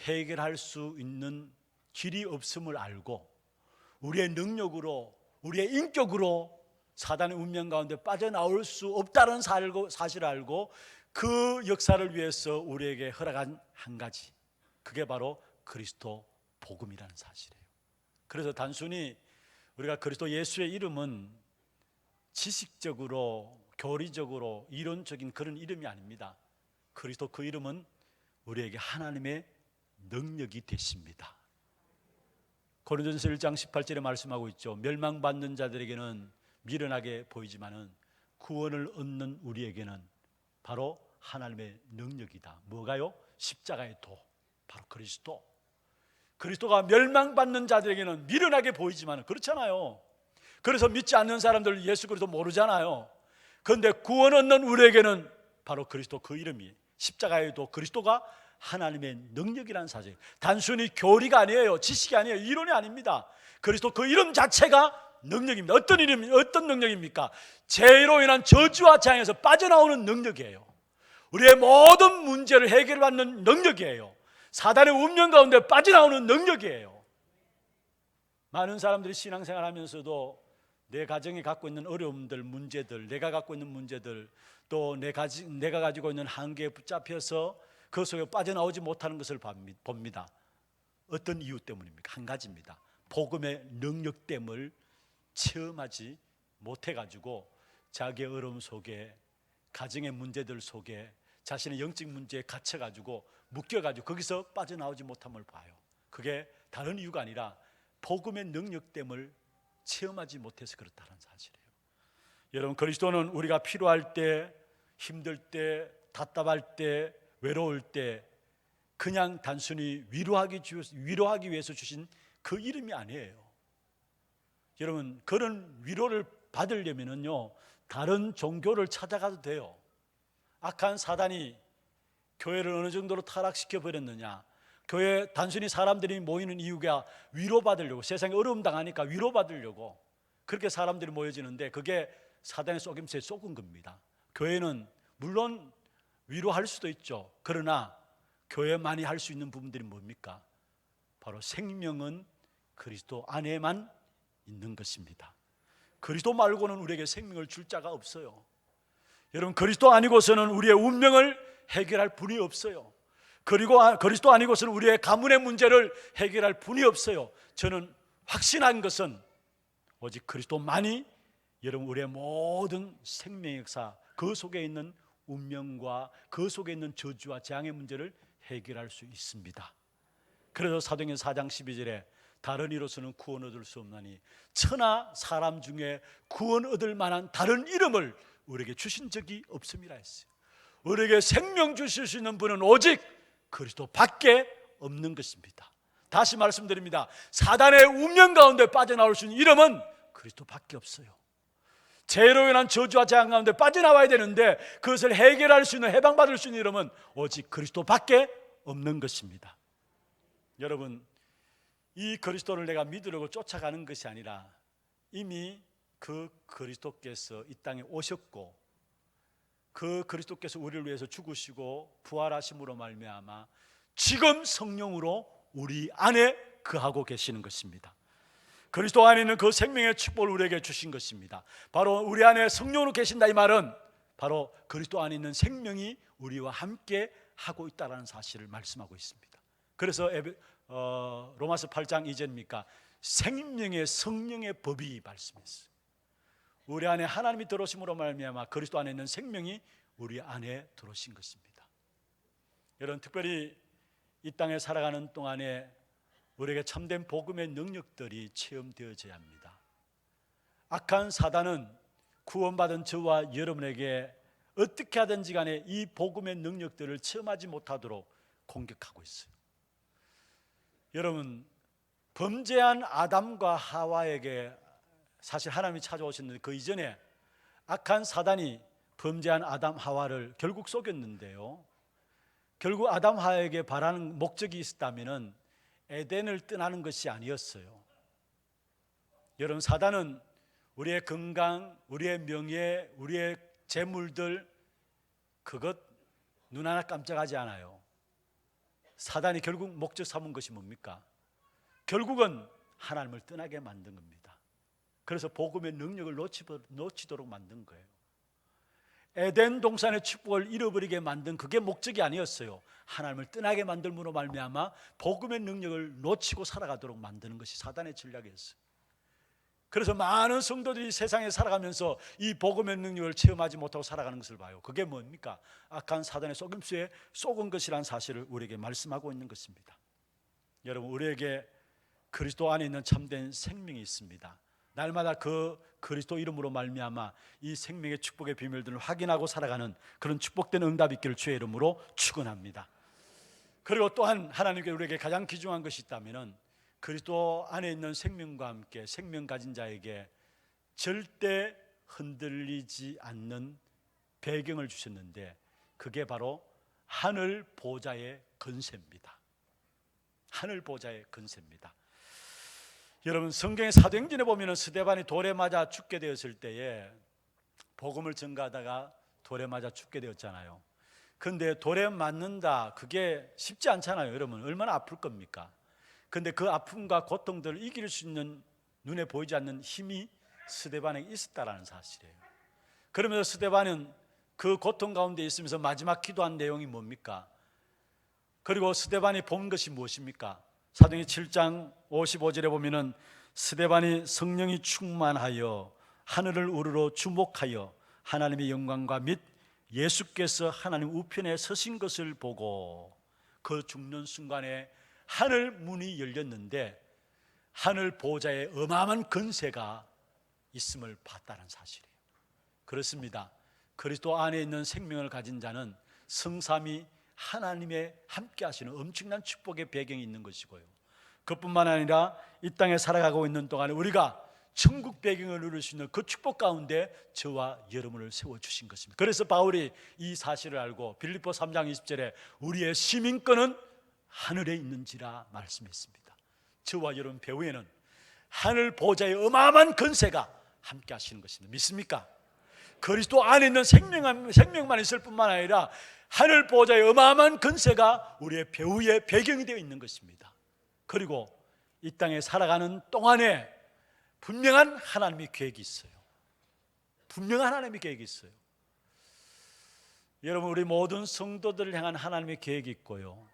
해결할 수 있는 길이 없음을 알고 우리의 능력으로, 우리의 인격으로 사단의 운명 가운데 빠져나올 수 없다는 사실을 알고 그 역사를 위해서 우리에게 허락한 한 가지, 그게 바로 그리스도 복음이라는 사실이에요. 그래서 단순히 우리가 그리스도 예수의 이름은 지식적으로, 교리적으로, 이론적인 그런 이름이 아닙니다. 그리스도 그 이름은 우리에게 하나님의 능력이 되십니다. 고린도전서 1장 18절에 말씀하고 있죠. 멸망받는 자들에게는 미련하게 보이지만은 구원을 얻는 우리에게는 바로 하나님의 능력이다. 뭐가요? 십자가의 도, 바로 그리스도. 그리스도가 멸망받는 자들에게는 미련하게 보이지만 그렇잖아요. 그래서 믿지 않는 사람들 예수 그리스도 모르잖아요. 그런데 구원 얻는 우리에게는 바로 그리스도 그 이름이 십자가의 도, 그리스도가 하나님의 능력이라는 사실. 단순히 교리가 아니에요. 지식이 아니에요. 이론이 아닙니다. 그리스도 그 이름 자체가 능력입니다. 어떤 이름이, 어떤 능력입니까? 죄로 인한 저주와 재앙에서 빠져나오는 능력이에요. 우리의 모든 문제를 해결받는 능력이에요. 사단의 운명 가운데 빠져나오는 능력이에요. 많은 사람들이 신앙생활 하면서도 내 가정이 갖고 있는 어려움들, 문제들, 내가 갖고 있는 문제들, 또 내가 가지고 있는 한계에 붙잡혀서 그 속에 빠져나오지 못하는 것을 봅니다. 어떤 이유 때문입니까? 한 가지입니다. 복음의 능력됨을 체험하지 못해가지고 자기의 어려움 속에, 가정의 문제들 속에, 자신의 영적 문제에 갇혀가지고 묶여가지고 거기서 빠져나오지 못함을 봐요. 그게 다른 이유가 아니라 복음의 능력됨을 체험하지 못해서 그렇다는 사실이에요. 여러분, 그리스도는 우리가 필요할 때, 힘들 때, 답답할 때, 외로울 때 그냥 단순히 위로하기 위해서 주신 그 이름이 아니에요. 여러분, 그런 위로를 받으려면요 다른 종교를 찾아가도 돼요. 악한 사단이 교회를 어느 정도로 타락시켜 버렸느냐, 교회 단순히 사람들이 모이는 이유가 위로받으려고, 세상에 어려움 당하니까 위로받으려고 그렇게 사람들이 모여지는데 그게 사단의 속임수에 속은 겁니다. 교회는 물론 위로할 수도 있죠. 그러나 교회만이 할 수 있는 부분들이 뭡니까? 바로 생명은 그리스도 안에만 있는 것입니다. 그리스도 말고는 우리에게 생명을 줄 자가 없어요. 여러분, 그리스도 아니고서는 우리의 운명을 해결할 분이 없어요. 그리고 그리스도 아니고서는 우리의 가문의 문제를 해결할 분이 없어요. 저는 확신한 것은 오직 그리스도만이 여러분 우리의 모든 생명의 역사, 그 속에 있는 운명과 그 속에 있는 저주와 재앙의 문제를 해결할 수 있습니다. 그래서 사도행전 4장 12절에 다른 이로서는 구원 얻을 수 없나니 천하 사람 중에 구원 얻을 만한 다른 이름을 우리에게 주신 적이 없음이라 했어요. 우리에게 생명 주실 수 있는 분은 오직 그리스도밖에 없는 것입니다. 다시 말씀드립니다. 사단의 운명 가운데 빠져나올 수 있는 이름은 그리스도밖에 없어요. 죄로 인한 저주와 재앙 가운데 빠져나와야 되는데 그것을 해결할 수 있는, 해방받을 수 있는 이름은 오직 그리스도밖에 없는 것입니다. 여러분, 이 그리스도를 내가 믿으려고 쫓아가는 것이 아니라 이미 그 그리스도께서 이 땅에 오셨고 그 그리스도께서 우리를 위해서 죽으시고 부활하심으로 말미암아 지금 성령으로 우리 안에 거하고 계시는 것입니다. 그리스도 안에 있는 그 생명의 축복을 우리에게 주신 것입니다. 바로 우리 안에 성령으로 계신다 이 말은 바로 그리스도 안에 있는 생명이 우리와 함께 하고 있다는 사실을 말씀하고 있습니다. 그래서 로마서 8장 2절입니까? 생명의 성령의 법이 말씀했어요. 우리 안에 하나님이 들어오심으로 말미암아 그리스도 안에 있는 생명이 우리 안에 들어오신 것입니다. 여러분, 특별히 이 땅에 살아가는 동안에 우리에게 참된 복음의 능력들이 체험되어져야 합니다. 악한 사단은 구원받은 저와 여러분에게 어떻게 하든지 간에 이 복음의 능력들을 체험하지 못하도록 공격하고 있어요. 여러분, 범죄한 아담과 하와에게 사실 하나님이 찾아오셨는데 그 이전에 악한 사단이 범죄한 아담 하와를 결국 속였는데요, 결국 아담 하와에게 바라는 목적이 있었다면 에덴을 떠나는 것이 아니었어요. 여러분, 사단은 우리의 건강, 우리의 명예, 우리의 재물들 그것 눈 하나 깜짝하지 않아요. 사단이 결국 목적 삼은 것이 뭡니까? 결국은 하나님을 떠나게 만든 겁니다. 그래서 복음의 능력을 놓치도록 만든 거예요. 에덴 동산의 축복을 잃어버리게 만든 그게 목적이 아니었어요. 하나님을 떠나게 만들므로 말미암아 복음의 능력을 놓치고 살아가도록 만드는 것이 사단의 전략이었어요. 그래서 많은 성도들이 세상에 살아가면서 이 복음의 능력을 체험하지 못하고 살아가는 것을 봐요. 그게 뭡니까? 악한 사단의 속임수에 속은 것이라는 사실을 우리에게 말씀하고 있는 것입니다. 여러분, 우리에게 그리스도 안에 있는 참된 생명이 있습니다. 날마다 그 그리스도 이름으로 말미암아 이 생명의 축복의 비밀들을 확인하고 살아가는 그런 축복된 응답 있기를 주의 이름으로 축원합니다. 그리고 또한 하나님께 우리에게 가장 귀중한 것이 있다면 그리스도 안에 있는 생명과 함께 생명 가진 자에게 절대 흔들리지 않는 배경을 주셨는데 그게 바로 하늘 보좌의 권세입니다. 하늘 보좌의 권세입니다. 여러분, 성경의 사도행전에 보면 스데반이 돌에 맞아 죽게 되었을 때에 복음을 전가하다가 돌에 맞아 죽게 되었잖아요. 그런데 돌에 맞는다, 그게 쉽지 않잖아요. 여러분, 얼마나 아플 겁니까? 그런데 그 아픔과 고통들을 이길 수 있는 눈에 보이지 않는 힘이 스데반에게 있었다라는 사실이에요. 그러면서 스데반은 그 고통 가운데 있으면서 마지막 기도한 내용이 뭡니까? 그리고 스데반이 본 것이 무엇입니까? 사도행전 7장 55절에 보면은 스데반이 성령이 충만하여 하늘을 우러러 주목하여 하나님의 영광과 및 예수께서 하나님 우편에 서신 것을 보고 그 죽는 순간에 하늘 문이 열렸는데 하늘 보좌에 어마어마한 권세가 있음을 봤다는 사실이에요. 그렇습니다. 그리스도 안에 있는 생명을 가진 자는 성삼위 하나님의 함께 하시는 엄청난 축복의 배경이 있는 것이고요, 그뿐만 아니라 이 땅에 살아가고 있는 동안에 우리가 천국 배경을 누릴 수 있는 그 축복 가운데 저와 여러분을 세워주신 것입니다. 그래서 바울이 이 사실을 알고 빌립보 3장 20절에 우리의 시민권은 하늘에 있는지라 말씀했습니다. 저와 여러분 배후에는 하늘 보좌의 어마어마한 권세가 함께 하시는 것입니다. 믿습니까? 그리스도 안에 있는 생명만 있을 뿐만 아니라 하늘 보좌의 어마어마한 권세가 우리의 배후의 배경이 되어 있는 것입니다. 그리고 이 땅에 살아가는 동안에 분명한 하나님의 계획이 있어요. 분명한 하나님의 계획이 있어요. 여러분, 우리 모든 성도들을 향한 하나님의 계획이 있고요,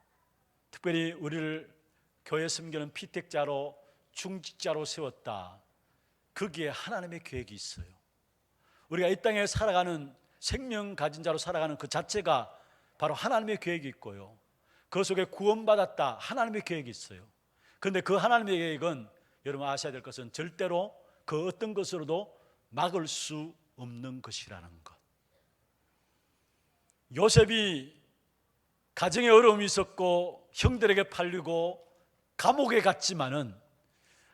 특별히 우리를 교회 섬기는 피택자로 중직자로 세웠다, 거기에 하나님의 계획이 있어요. 우리가 이 땅에 살아가는 생명 가진 자로 살아가는 그 자체가 바로 하나님의 계획이 있고요, 그 속에 구원받았다, 하나님의 계획이 있어요. 그런데 그 하나님의 계획은 여러분 아셔야 될 것은 절대로 그 어떤 것으로도 막을 수 없는 것이라는 것. 요셉이 가정에 어려움이 있었고 형들에게 팔리고 감옥에 갔지만은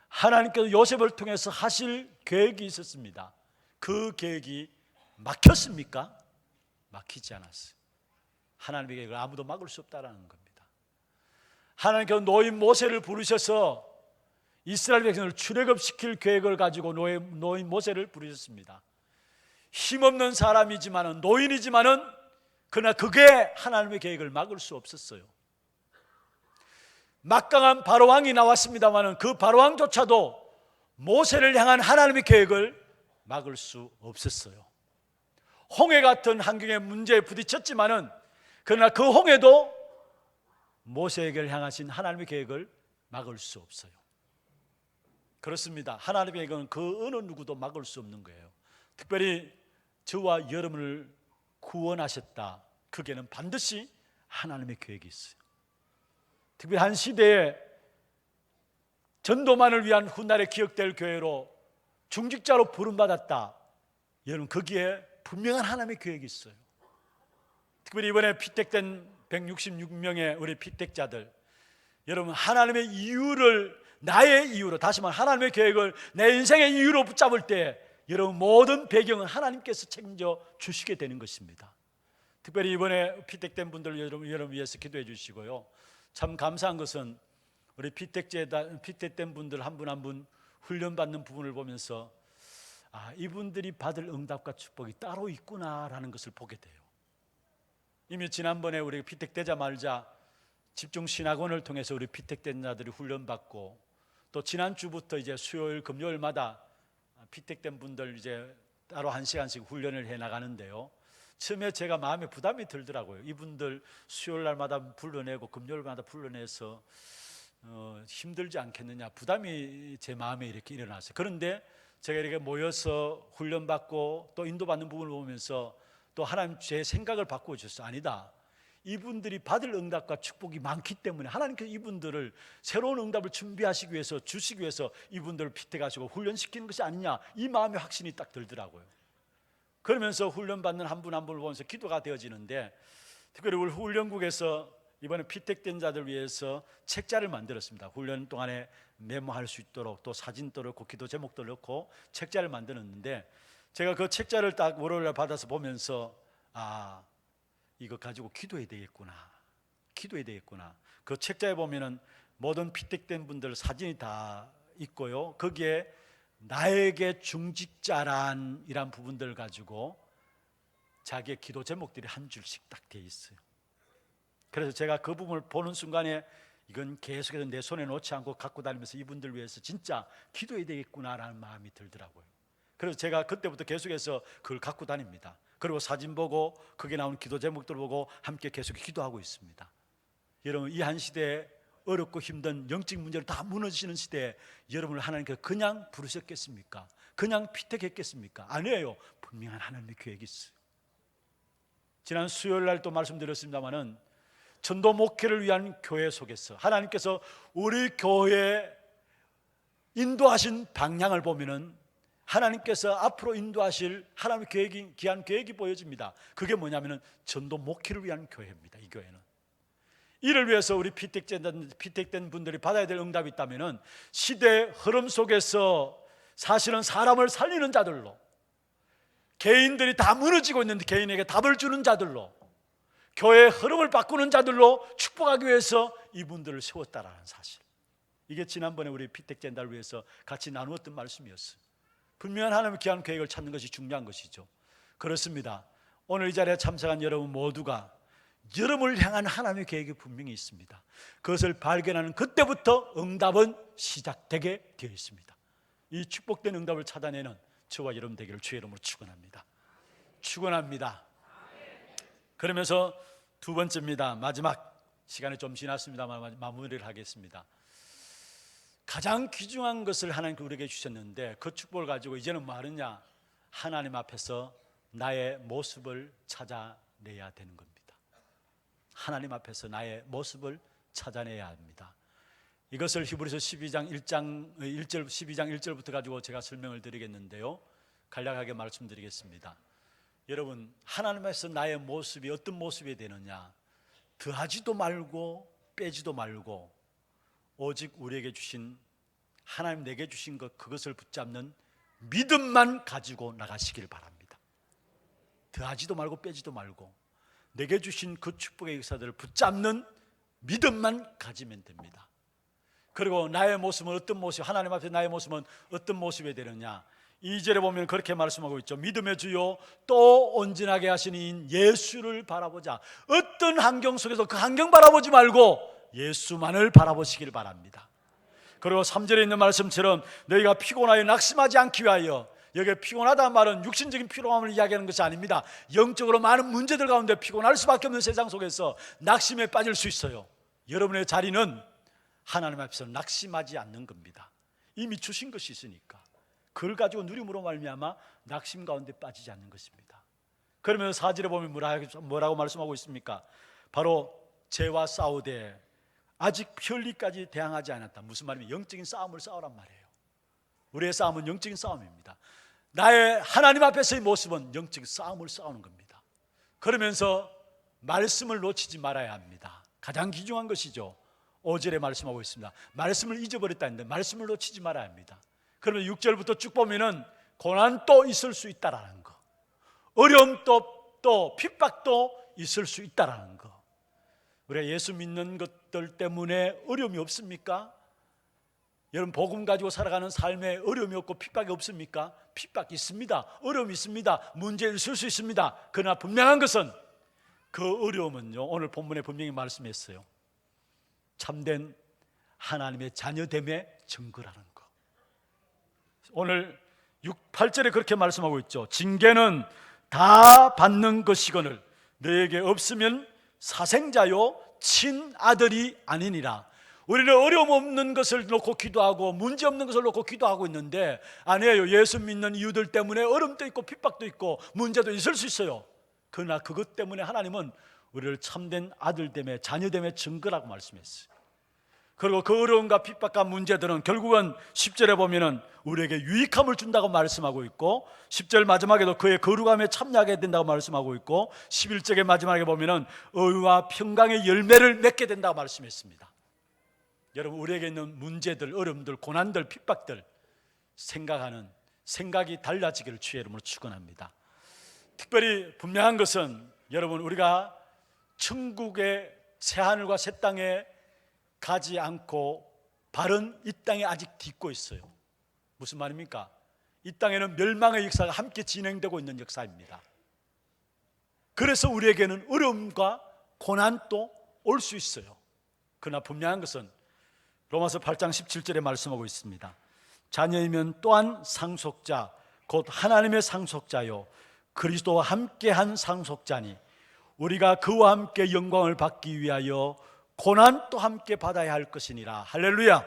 하나님께서 요셉을 통해서 하실 계획이 있었습니다. 그 계획이 막혔습니까? 막히지 않았어요. 하나님의 계획을 아무도 막을 수 없다라는 겁니다. 하나님께서 노인 모세를 부르셔서 이스라엘 백성을 출애굽시킬 계획을 가지고 노인 모세를 부르셨습니다. 힘없는 사람이지만은, 노인이지만은, 그러나 그게 하나님의 계획을 막을 수 없었어요. 막강한 바로왕이 나왔습니다마는 그 바로왕조차도 모세를 향한 하나님의 계획을 막을 수 없었어요. 홍해 같은 환경의 문제에 부딪혔지만은, 그러나 그 홍해도 모세에게 향하신 하나님의 계획을 막을 수 없어요. 그렇습니다. 하나님의 계획은 그 어느 누구도 막을 수 없는 거예요. 특별히 저와 여러분을 구원하셨다, 그게는 반드시 하나님의 계획이 있어요. 특별히 한 시대에 전도만을 위한 훗날에 기억될 교회로 중직자로 부름받았다, 여러분 거기에 분명한 하나님의 계획이 있어요. 특별히 이번에 피택된 166명의 우리 피택자들, 여러분 하나님의 이유를 나의 이유로, 다시 말해 하나님의 계획을 내 인생의 이유로 붙잡을 때 여러분 모든 배경은 하나님께서 책임져 주시게 되는 것입니다. 특별히 이번에 피택된 분들 여러분 위해서 기도해 주시고요. 참 감사한 것은 우리 피택된 분들 한 분 한 분 훈련받는 부분을 보면서 이분들이 받을 응답과 축복이 따로 있구나라는 것을 보게 돼요. 이미 지난번에 우리 피택되자 말자 집중신학원을 통해서 우리 피택된 자들이 훈련받고, 또 지난주부터 이제 수요일 금요일마다 피택된 분들 이제 따로 한 시간씩 훈련을 해 나가는데요. 처음에 제가 마음에 부담이 들더라고요. 이분들 수요일 날마다 불러내고 금요일마다 불러내서 힘들지 않겠느냐, 부담이 제 마음에 이렇게 일어났어요. 그런데 제가 이렇게 모여서 훈련받고 또 인도받는 부분을 보면서 또 하나님 제 생각을 바꾸어 주셨어요. 아니다, 이분들이 받을 응답과 축복이 많기 때문에 하나님께서 이분들을 새로운 응답을 준비하시기 위해서, 주시기 위해서 이분들을 피택하시고 훈련시키는 것이 아니냐, 이 마음의 확신이 딱 들더라고요. 그러면서 훈련받는 한 분 한 분을 보면서 기도가 되어지는데, 특별히 우리 훈련국에서 이번에 피택된 자들 위해서 책자를 만들었습니다. 훈련 동안에 메모할 수 있도록 또 사진도 넣고 기도 제목도 넣고 책자를 만들었는데, 제가 그 책자를 딱 월요일날 받아서 보면서 이거 가지고 기도해야 되겠구나. 그 책자에 보면은 모든 피택된 분들 사진이 다 있고요. 거기에 나에게 중직자란 이란 부분들 가지고 자기의 기도 제목들이 한 줄씩 딱 되어 있어요. 그래서 제가 그 부분을 보는 순간에 이건 계속해서 내 손에 놓지 않고 갖고 다니면서 이분들 위해서 진짜 기도해야 되겠구나라는 마음이 들더라고요. 그래서 제가 그때부터 계속해서 그걸 갖고 다닙니다. 그리고 사진 보고 거기에 나오는 기도 제목들 보고 함께 계속 기도하고 있습니다. 여러분, 이 한 시대에 어렵고 힘든 영적 문제로 다 무너지는 시대에 여러분을 하나님께서 그냥 부르셨겠습니까? 그냥 피택했겠습니까? 아니에요. 분명한 하나님의 계획이 있어요. 지난 수요일 날 또 말씀드렸습니다마는 전도 목회를 위한 교회 속에서 하나님께서 우리 교회에 인도하신 방향을 보면은 하나님께서 앞으로 인도하실 하나님의 계획이, 귀한 계획이 보여집니다. 그게 뭐냐면은 전도 목회를 위한 교회입니다. 이 교회는 이를 위해서 우리 피택된 분들이 받아야 될 응답이 있다면은 시대의 흐름 속에서 사실은 사람을 살리는 자들로, 개인들이 다 무너지고 있는데 개인에게 답을 주는 자들로, 교회의 흐름을 바꾸는 자들로 축복하기 위해서 이분들을 세웠다라는 사실, 이게 지난번에 우리 피택자들을 위해서 같이 나누었던 말씀이었어요. 분명한 하나님의 귀한 계획을 찾는 것이 중요한 것이죠. 그렇습니다. 오늘 이 자리에 참석한 여러분 모두가 여러분을 향한 하나님의 계획이 분명히 있습니다. 그것을 발견하는 그때부터 응답은 시작되게 되어 있습니다. 이 축복된 응답을 찾아내는 저와 여러분 되기를 주의 이름으로 축원합니다. 그러면서 두 번째입니다. 마지막 시간이 좀 지났습니다만 마무리를 하겠습니다. 가장 귀중한 것을 하나님께서 우리에게 주셨는데 그 축복을 가지고 이제는 뭐 하느냐? 하나님 앞에서 나의 모습을 찾아내야 되는 겁니다. 하나님 앞에서 나의 모습을 찾아내야 합니다. 이것을 히브리서 12장 1절부터 가지고 제가 설명을 드리겠는데요, 간략하게 말씀드리겠습니다. 여러분, 하나님 앞에서 나의 모습이 어떤 모습이 되느냐? 더하지도 말고 빼지도 말고 오직 우리에게 주신, 하나님 내게 주신 것, 그것을 붙잡는 믿음만 가지고 나가시길 바랍니다. 더하지도 말고 빼지도 말고 내게 주신 그 축복의 역사들을 붙잡는 믿음만 가지면 됩니다. 그리고 나의 모습은 어떤 모습, 하나님 앞에 나의 모습은 어떤 모습이 되느냐? 2절에 보면 그렇게 말씀하고 있죠. 믿음의 주요 또 온전하게 하시는 예수를 바라보자. 어떤 환경 속에서 그 환경 바라보지 말고 예수만을 바라보시길 바랍니다. 그리고 3절에 있는 말씀처럼 너희가 피곤하여 낙심하지 않기 위하여, 여기에 피곤하다는 말은 육신적인 피로함을 이야기하는 것이 아닙니다. 영적으로 많은 문제들 가운데 피곤할 수밖에 없는 세상 속에서 낙심에 빠질 수 있어요. 여러분의 자리는 하나님 앞에서 낙심하지 않는 겁니다. 이미 주신 것이 있으니까 그걸 가지고 누림으로 말미암아 낙심 가운데 빠지지 않는 것입니다. 그러면 4절에 보면 뭐라고 말씀하고 있습니까? 바로 죄와 싸우되 아직 편리까지 대항하지 않았다. 무슨 말이면 영적인 싸움을 싸우란 말이에요. 우리의 싸움은 영적인 싸움입니다. 나의 하나님 앞에서의 모습은 영적인 싸움을 싸우는 겁니다. 그러면서 말씀을 놓치지 말아야 합니다. 가장 귀중한 것이죠. 5절에 말씀하고 있습니다. 말씀을 잊어버렸다는데 말씀을 놓치지 말아야 합니다. 그러면 6절부터 쭉 보면은 고난도 있을 수 있다라는 거, 어려움도 또 핍박도 있을 수 있다라는 거. 우리가 예수 믿는 것들 때문에 어려움이 없습니까? 여러분 복음 가지고 살아가는 삶에 어려움이 없고 핍박이 없습니까? 핍박이 있습니다. 어려움이 있습니다. 문제 있을 수 있습니다. 그러나 분명한 것은 그 어려움은요, 오늘 본문에 분명히 말씀했어요. 참된 하나님의 자녀됨의 증거라는 거. 오늘 8절에 그렇게 말씀하고 있죠. 징계는 다 받는 것이거늘 너에게 없으면 사생자요 친아들이 아니니라. 우리는 어려움 없는 것을 놓고 기도하고 문제 없는 것을 놓고 기도하고 있는데 아니에요. 예수 믿는 이유들 때문에 어려움도 있고 핍박도 있고 문제도 있을 수 있어요. 그러나 그것 때문에 하나님은 우리를 참된 아들됨의 자녀됨의 증거라고 말씀했어요. 그리고 그 어려움과 핍박과 문제들은 결국은 10절에 보면은 우리에게 유익함을 준다고 말씀하고 있고 10절 마지막에도 그의 거룩함에 참여하게 된다고 말씀하고 있고 11절의 마지막에 보면은 의와 평강의 열매를 맺게 된다고 말씀했습니다. 여러분 우리에게 있는 문제들, 어려움들, 고난들, 핍박들 생각하는 생각이 달라지기를 주의 이름으로 축원합니다. 특별히 분명한 것은 여러분 우리가 천국의 새하늘과 새 땅에 가지 않고 발은 이 땅에 아직 딛고 있어요. 무슨 말입니까? 이 땅에는 멸망의 역사가 함께 진행되고 있는 역사입니다. 그래서 우리에게는 어려움과 고난도 올 수 있어요. 그러나 분명한 것은 로마서 8장 17절에 말씀하고 있습니다. 자녀이면 또한 상속자 곧 하나님의 상속자요 그리스도와 함께한 상속자니 우리가 그와 함께 영광을 받기 위하여 고난도 함께 받아야 할 것이니라. 할렐루야.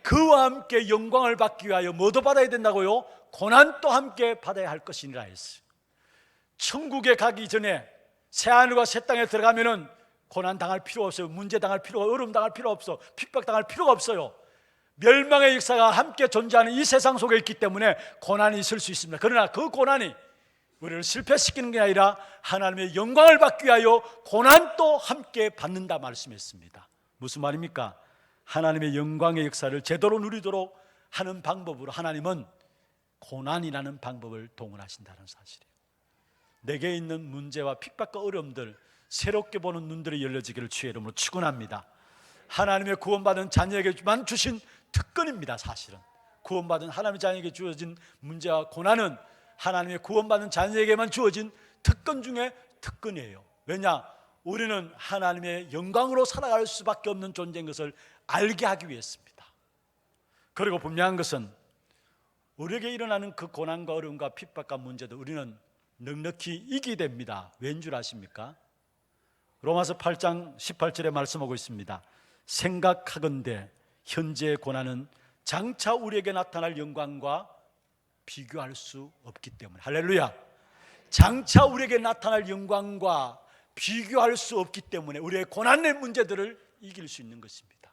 그와 함께 영광을 받기 위하여 뭐도 받아야 된다고요? 고난도 함께 받아야 할 것이니라 했어요. 천국에 가기 전에 새하늘과 새 땅에 들어가면은 고난 당할 필요 없어요. 문제 당할 필요가, 어려움 당할 필요 없어. 핍박 당할 필요가 없어요. 멸망의 역사가 함께 존재하는 이 세상 속에 있기 때문에 고난이 있을 수 있습니다. 그러나 그 고난이 우리를 실패시키는 게 아니라 하나님의 영광을 받기 위하여 고난도 함께 받는다 말씀했습니다. 무슨 말입니까? 하나님의 영광의 역사를 제대로 누리도록 하는 방법으로 하나님은 고난이라는 방법을 동원하신다는 사실이에요. 내게 있는 문제와 핍박과 어려움들 새롭게 보는 눈들이 열려지기를 주의 이름으로 축원합니다. 하나님의 구원받은 자녀에게만 주신 특권입니다. 사실은 구원받은 하나님의 자녀에게 주어진 문제와 고난은 하나님의 구원받은 자녀에게만 주어진 특권 중에 특권이에요. 왜냐? 우리는 하나님의 영광으로 살아갈 수밖에 없는 존재인 것을 알게 하기 위해서입니다. 그리고 분명한 것은 우리에게 일어나는 그 고난과 어려움과 핍박과 문제도 우리는 넉넉히 이기게 됩니다. 왠 줄 아십니까? 로마서 8장 18절에 말씀하고 있습니다. 생각하건대 현재의 고난은 장차 우리에게 나타날 영광과 비교할 수 없기 때문에. 할렐루야. 장차 우리에게 나타날 영광과 비교할 수 없기 때문에 우리의 고난의 문제들을 이길 수 있는 것입니다.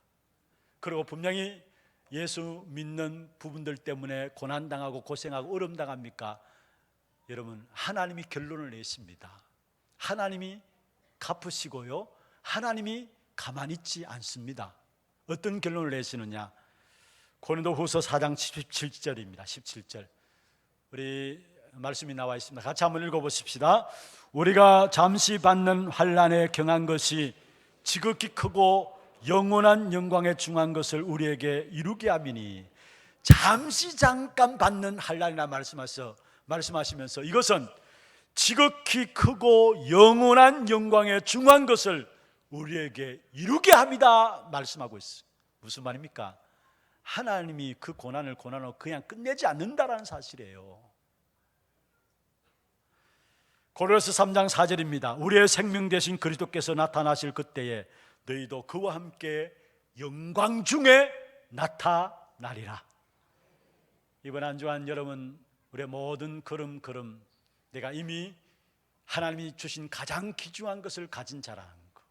그리고 분명히 예수 믿는 부분들 때문에 고난당하고 고생하고 어려움 당합니까? 여러분 하나님이 결론을 내십니다. 하나님이 갚으시고요 하나님이 가만히 있지 않습니다. 어떤 결론을 내시느냐? 고린도후서 4장 17절입니다. 17절 우리 말씀이 나와 있습니다. 같이 한번 읽어보십시다. 우리가 잠시 받는 환난에 경한 것이 지극히 크고 영원한 영광에 중한 것을 우리에게 이루게 함이니 잠시 잠깐 받는 한란이라 말씀하시면서 이것은 지극히 크고 영원한 영광에 중한 것을 우리에게 이루게 합니다 말씀하고 있어요. 무슨 말입니까? 하나님이 그 고난으로 그냥 끝내지 않는다라는 사실이에요. 고린도서 3장 4절입니다. 우리의 생명 되신 그리스도께서 나타나실 그때에 너희도 그와 함께 영광 중에 나타나리라. 이번 한 주간 여러분, 우리의 모든 걸음 내가 이미 하나님이 주신 가장 귀중한 것을 가진 자라는 것,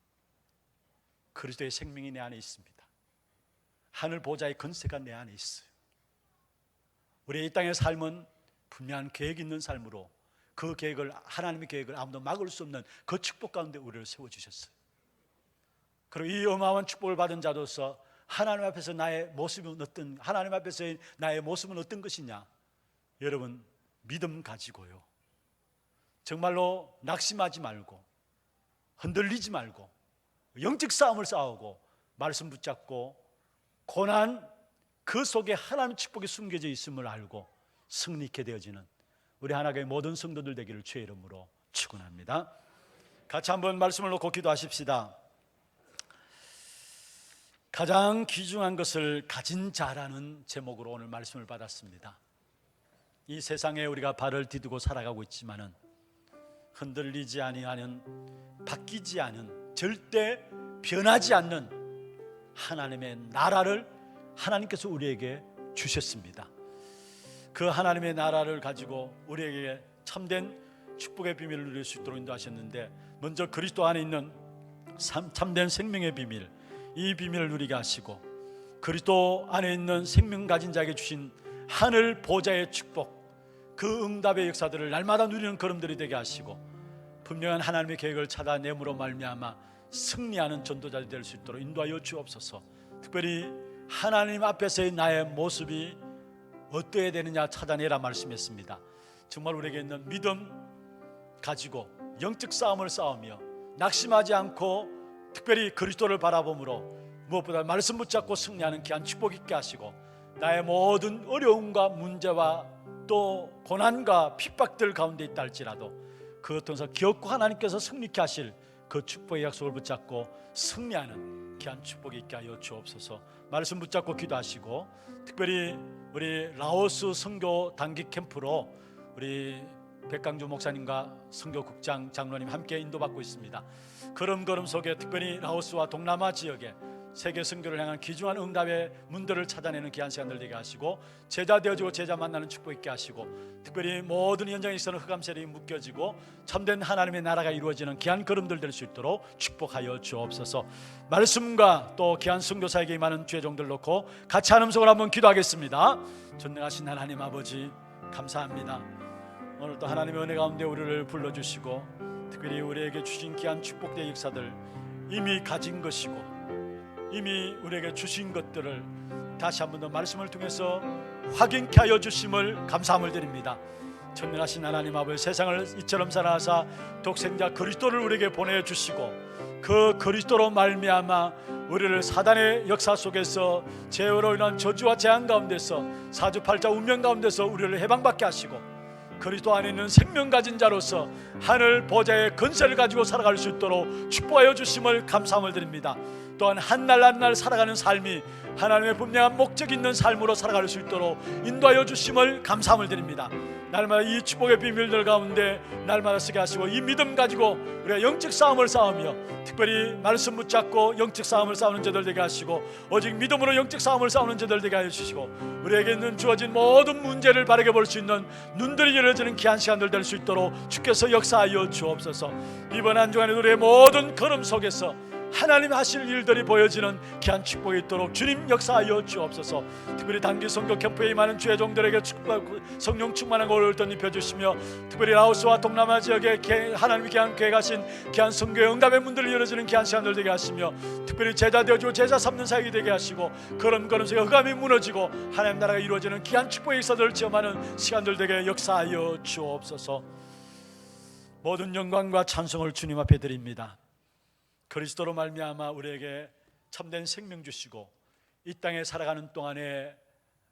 그리스도의 생명이 내 안에 있습니다. 하늘 보좌의 권세가 내 안에 있어요. 우리의 이 땅의 삶은 분명한 계획 있는 삶으로, 그 계획을, 하나님의 계획을 아무도 막을 수 없는 그 축복 가운데 우리를 세워주셨어요. 그리고 이 어마어마한 축복을 받은 자로서 하나님 앞에서 나의 모습은 어떤 것이냐? 여러분, 믿음 가지고요, 정말로 낙심하지 말고 흔들리지 말고 영적 싸움을 싸우고 말씀 붙잡고 고난 그 속에 하나님의 축복이 숨겨져 있음을 알고 승리케 되어지는 우리 하나님의 모든 성도들 되기를 주의 이름으로 축원합니다. 같이 한번 말씀을 놓고 기도하십시다. 가장 귀중한 것을 가진 자라는 제목으로 오늘 말씀을 받았습니다. 이 세상에 우리가 발을 디디고 살아가고 있지만은 흔들리지 아니하는, 바뀌지 않은, 절대 변하지 않는 하나님의 나라를 하나님께서 우리에게 주셨습니다. 그 하나님의 나라를 가지고 우리에게 참된 축복의 비밀을 누릴 수 있도록 인도하셨는데, 먼저 그리스도 안에 있는 참된 생명의 비밀, 이 비밀을 누리게 하시고 그리스도 안에 있는 생명 가진 자에게 주신 하늘 보좌의 축복, 그 응답의 역사들을 날마다 누리는 걸음들이 되게 하시고 분명한 하나님의 계획을 찾아내므로 말미암아 승리하는 전도자들이 될 수 있도록 인도하여 주옵소서. 특별히 하나님 앞에서의 나의 모습이 어떠해야 되느냐 찾아내라 말씀했습니다. 정말 우리에게 있는 믿음 가지고 영적 싸움을 싸우며 낙심하지 않고 특별히 그리스도를 바라봄으로 무엇보다 말씀 붙잡고 승리하는 귀한 축복 있게 하시고 나의 모든 어려움과 문제와 또 고난과 핍박들 가운데 있다 할지라도 그것 통해서 기업고 하나님께서 승리케 하실 그 축복의 약속을 붙잡고 승리하는 귀한 축복이 있게 하여 주옵소서. 말씀 붙잡고 기도하시고 특별히 우리 라오스 선교 단기 캠프로 우리 백강주 목사님과 선교국장 장로님 함께 인도받고 있습니다. 걸음걸음 속에 특별히 라오스와 동남아 지역에 세계 선교를 향한 귀중한 응답의 문들을 찾아내는 귀한 시간들 되게 하시고 제자 되어지고 제자 만나는 축복 있게 하시고 특별히 모든 현장에 있어는 흑암 세력이 묶여지고 참된 하나님의 나라가 이루어지는 귀한 걸음들 될 수 있도록 축복하여 주옵소서. 말씀과 또 귀한 선교사에게 임하는 주의 종들 놓고 같이 한 음성을 한번 기도하겠습니다. 전능하신 하나님 아버지 감사합니다. 오늘 또 하나님의 은혜 가운데 우리를 불러주시고 특별히 우리에게 주신 귀한 축복의 역사들 이미 가진 것이고 이미 우리에게 주신 것들을 다시 한 번 더 말씀을 통해서 확인케 하여 주심을 감사함을 드립니다. 전능하신 하나님 아버지, 세상을 이처럼 사랑하사 독생자 그리스도를 우리에게 보내주시고 그 그리스도로 말미암아 우리를 사단의 역사 속에서 죄로 인한 저주와 재앙 가운데서 사주팔자 운명 가운데서 우리를 해방받게 하시고 그리스도 안에 있는 생명 가진 자로서 하늘 보좌의 권세를 가지고 살아갈 수 있도록 축복하여 주심을 감사함을 드립니다. 또한 한 날 한 날 살아가는 삶이 하나님의 분명한 목적 있는 삶으로 살아갈 수 있도록 인도하여 주심을 감사함을 드립니다. 날마다 이 축복의 비밀들 가운데 날마다 쓰게 하시고 이 믿음 가지고 우리가 영적 싸움을 싸우며 특별히 말씀 붙잡고 영적 싸움을 싸우는 자들 되게 하시고 오직 믿음으로 영적 싸움을 싸우는 자들 되게 하여 주시고 우리에게 있는 주어진 모든 문제를 바르게 볼 수 있는 눈들이 열려지는 귀한 시간들 될 수 있도록 주께서 역사하여 주옵소서. 이번 한 주간에 우리의 모든 걸음 속에서 하나님 하실 일들이 보여지는 귀한 축복이 있도록 주님 역사하여 주옵소서. 특별히 단기 선교 캠프에 임하는 주의 종들에게 성령 충만한 것을 입혀주시며 특별히 라오스와 동남아 지역에 하나님이 귀한 계획하신 귀한 선교의 응답의 문들이 열어지는 귀한 시간들 되게 하시며 특별히 제자 되어주고 제자 삼는 사역이 되게 하시고 걸음걸음 속에 흑암이 무너지고 하나님 나라가 이루어지는 귀한 축복의 역사들을 체험하는 시간들 되게 역사하여 주옵소서. 모든 영광과 찬송을 주님 앞에 드립니다. 그리스도로 말미암아 우리에게 참된 생명 주시고 이 땅에 살아가는 동안에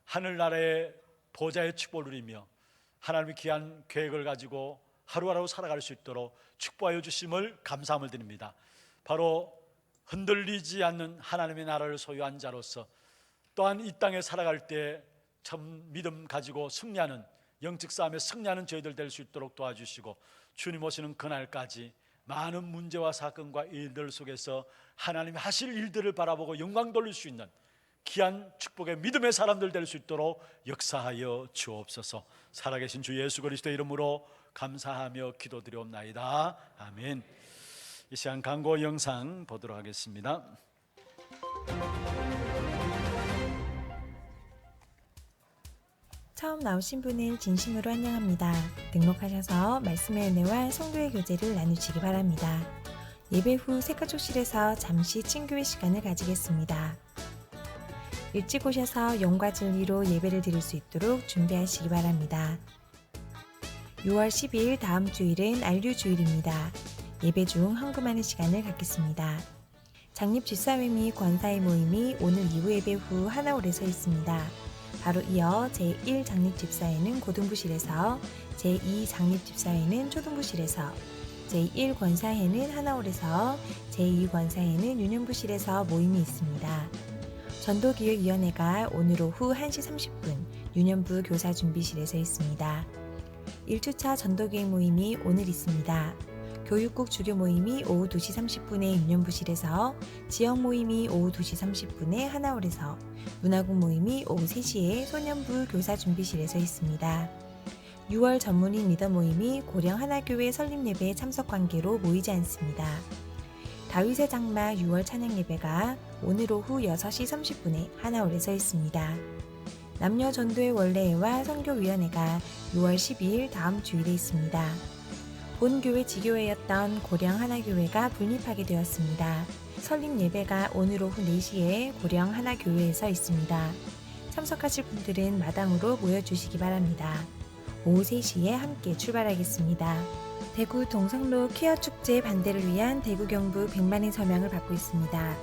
하늘나라의 보좌의 축복을 누리며 하나님의 귀한 계획을 가지고 하루하루 살아갈 수 있도록 축복하여 주심을 감사함을 드립니다. 바로 흔들리지 않는 하나님의 나라를 소유한 자로서 또한 이 땅에 살아갈 때 참 믿음 가지고 승리하는, 영적 싸움에 승리하는 저희들 될 수 있도록 도와주시고, 주님 오시는 그날까지 많은 문제와 사건과 일들 속에서 하나님이 하실 일들을 바라보고 영광 돌릴 수 있는 귀한 축복의 믿음의 사람들 될 수 있도록 역사하여 주옵소서. 살아계신 주 예수 그리스도의 이름으로 감사하며 기도드리옵나이다. 아멘. 이 시간 광고 영상 보도록 하겠습니다. 처음 나오신 분을 진심으로 환영합니다. 등록하셔서 말씀의 은혜와 성도의 교제를 나누시기 바랍니다. 예배 후 새가족실에서 잠시 친교의 시간을 가지겠습니다. 일찍 오셔서 영과 진리로 예배를 드릴 수 있도록 준비하시기 바랍니다. 6월 12일 다음 주일은 안류주일입니다. 예배 중 헌금하는 시간을 갖겠습니다. 장립 집사회 및 권사의 모임이 오늘 이후 예배 후 하나홀에서 있습니다. 바로 이어 제1 장립집사회는 고등부실에서, 제2 장립집사회는 초등부실에서, 제1 권사회는 하나홀에서, 제2 권사회는 유년부실에서 모임이 있습니다. 전도기획위원회가 오늘 오후 1시 30분 유년부 교사준비실에서 있습니다. 1주차 전도기획 모임이 오늘 있습니다. 교육국 주교 모임이 오후 2시 30분에 유년부실에서, 지역 모임이 오후 2시 30분에 하나홀에서, 문화국 모임이 오후 3시에 소년부 교사준비실에서 있습니다. 6월 전문인 리더 모임이 고령 하나교회 설립예배 참석 관계로 모이지 않습니다. 다윗의 장막 6월 찬양예배가 오늘 오후 6시 30분에 하나홀에서 있습니다. 남녀 전도의 원래회와 선교위원회가 6월 12일 다음 주일에 있습니다. 본 교회 지교회였던 고령 하나교회가 분립하게 되었습니다. 설립 예배가 오늘 오후 4시에 고령 하나교회에서 있습니다. 참석하실 분들은 마당으로 모여주시기 바랍니다. 오후 3시에 함께 출발하겠습니다. 대구 동성로 퀴어 축제 반대를 위한 대구 경북 100만인 서명을 받고 있습니다.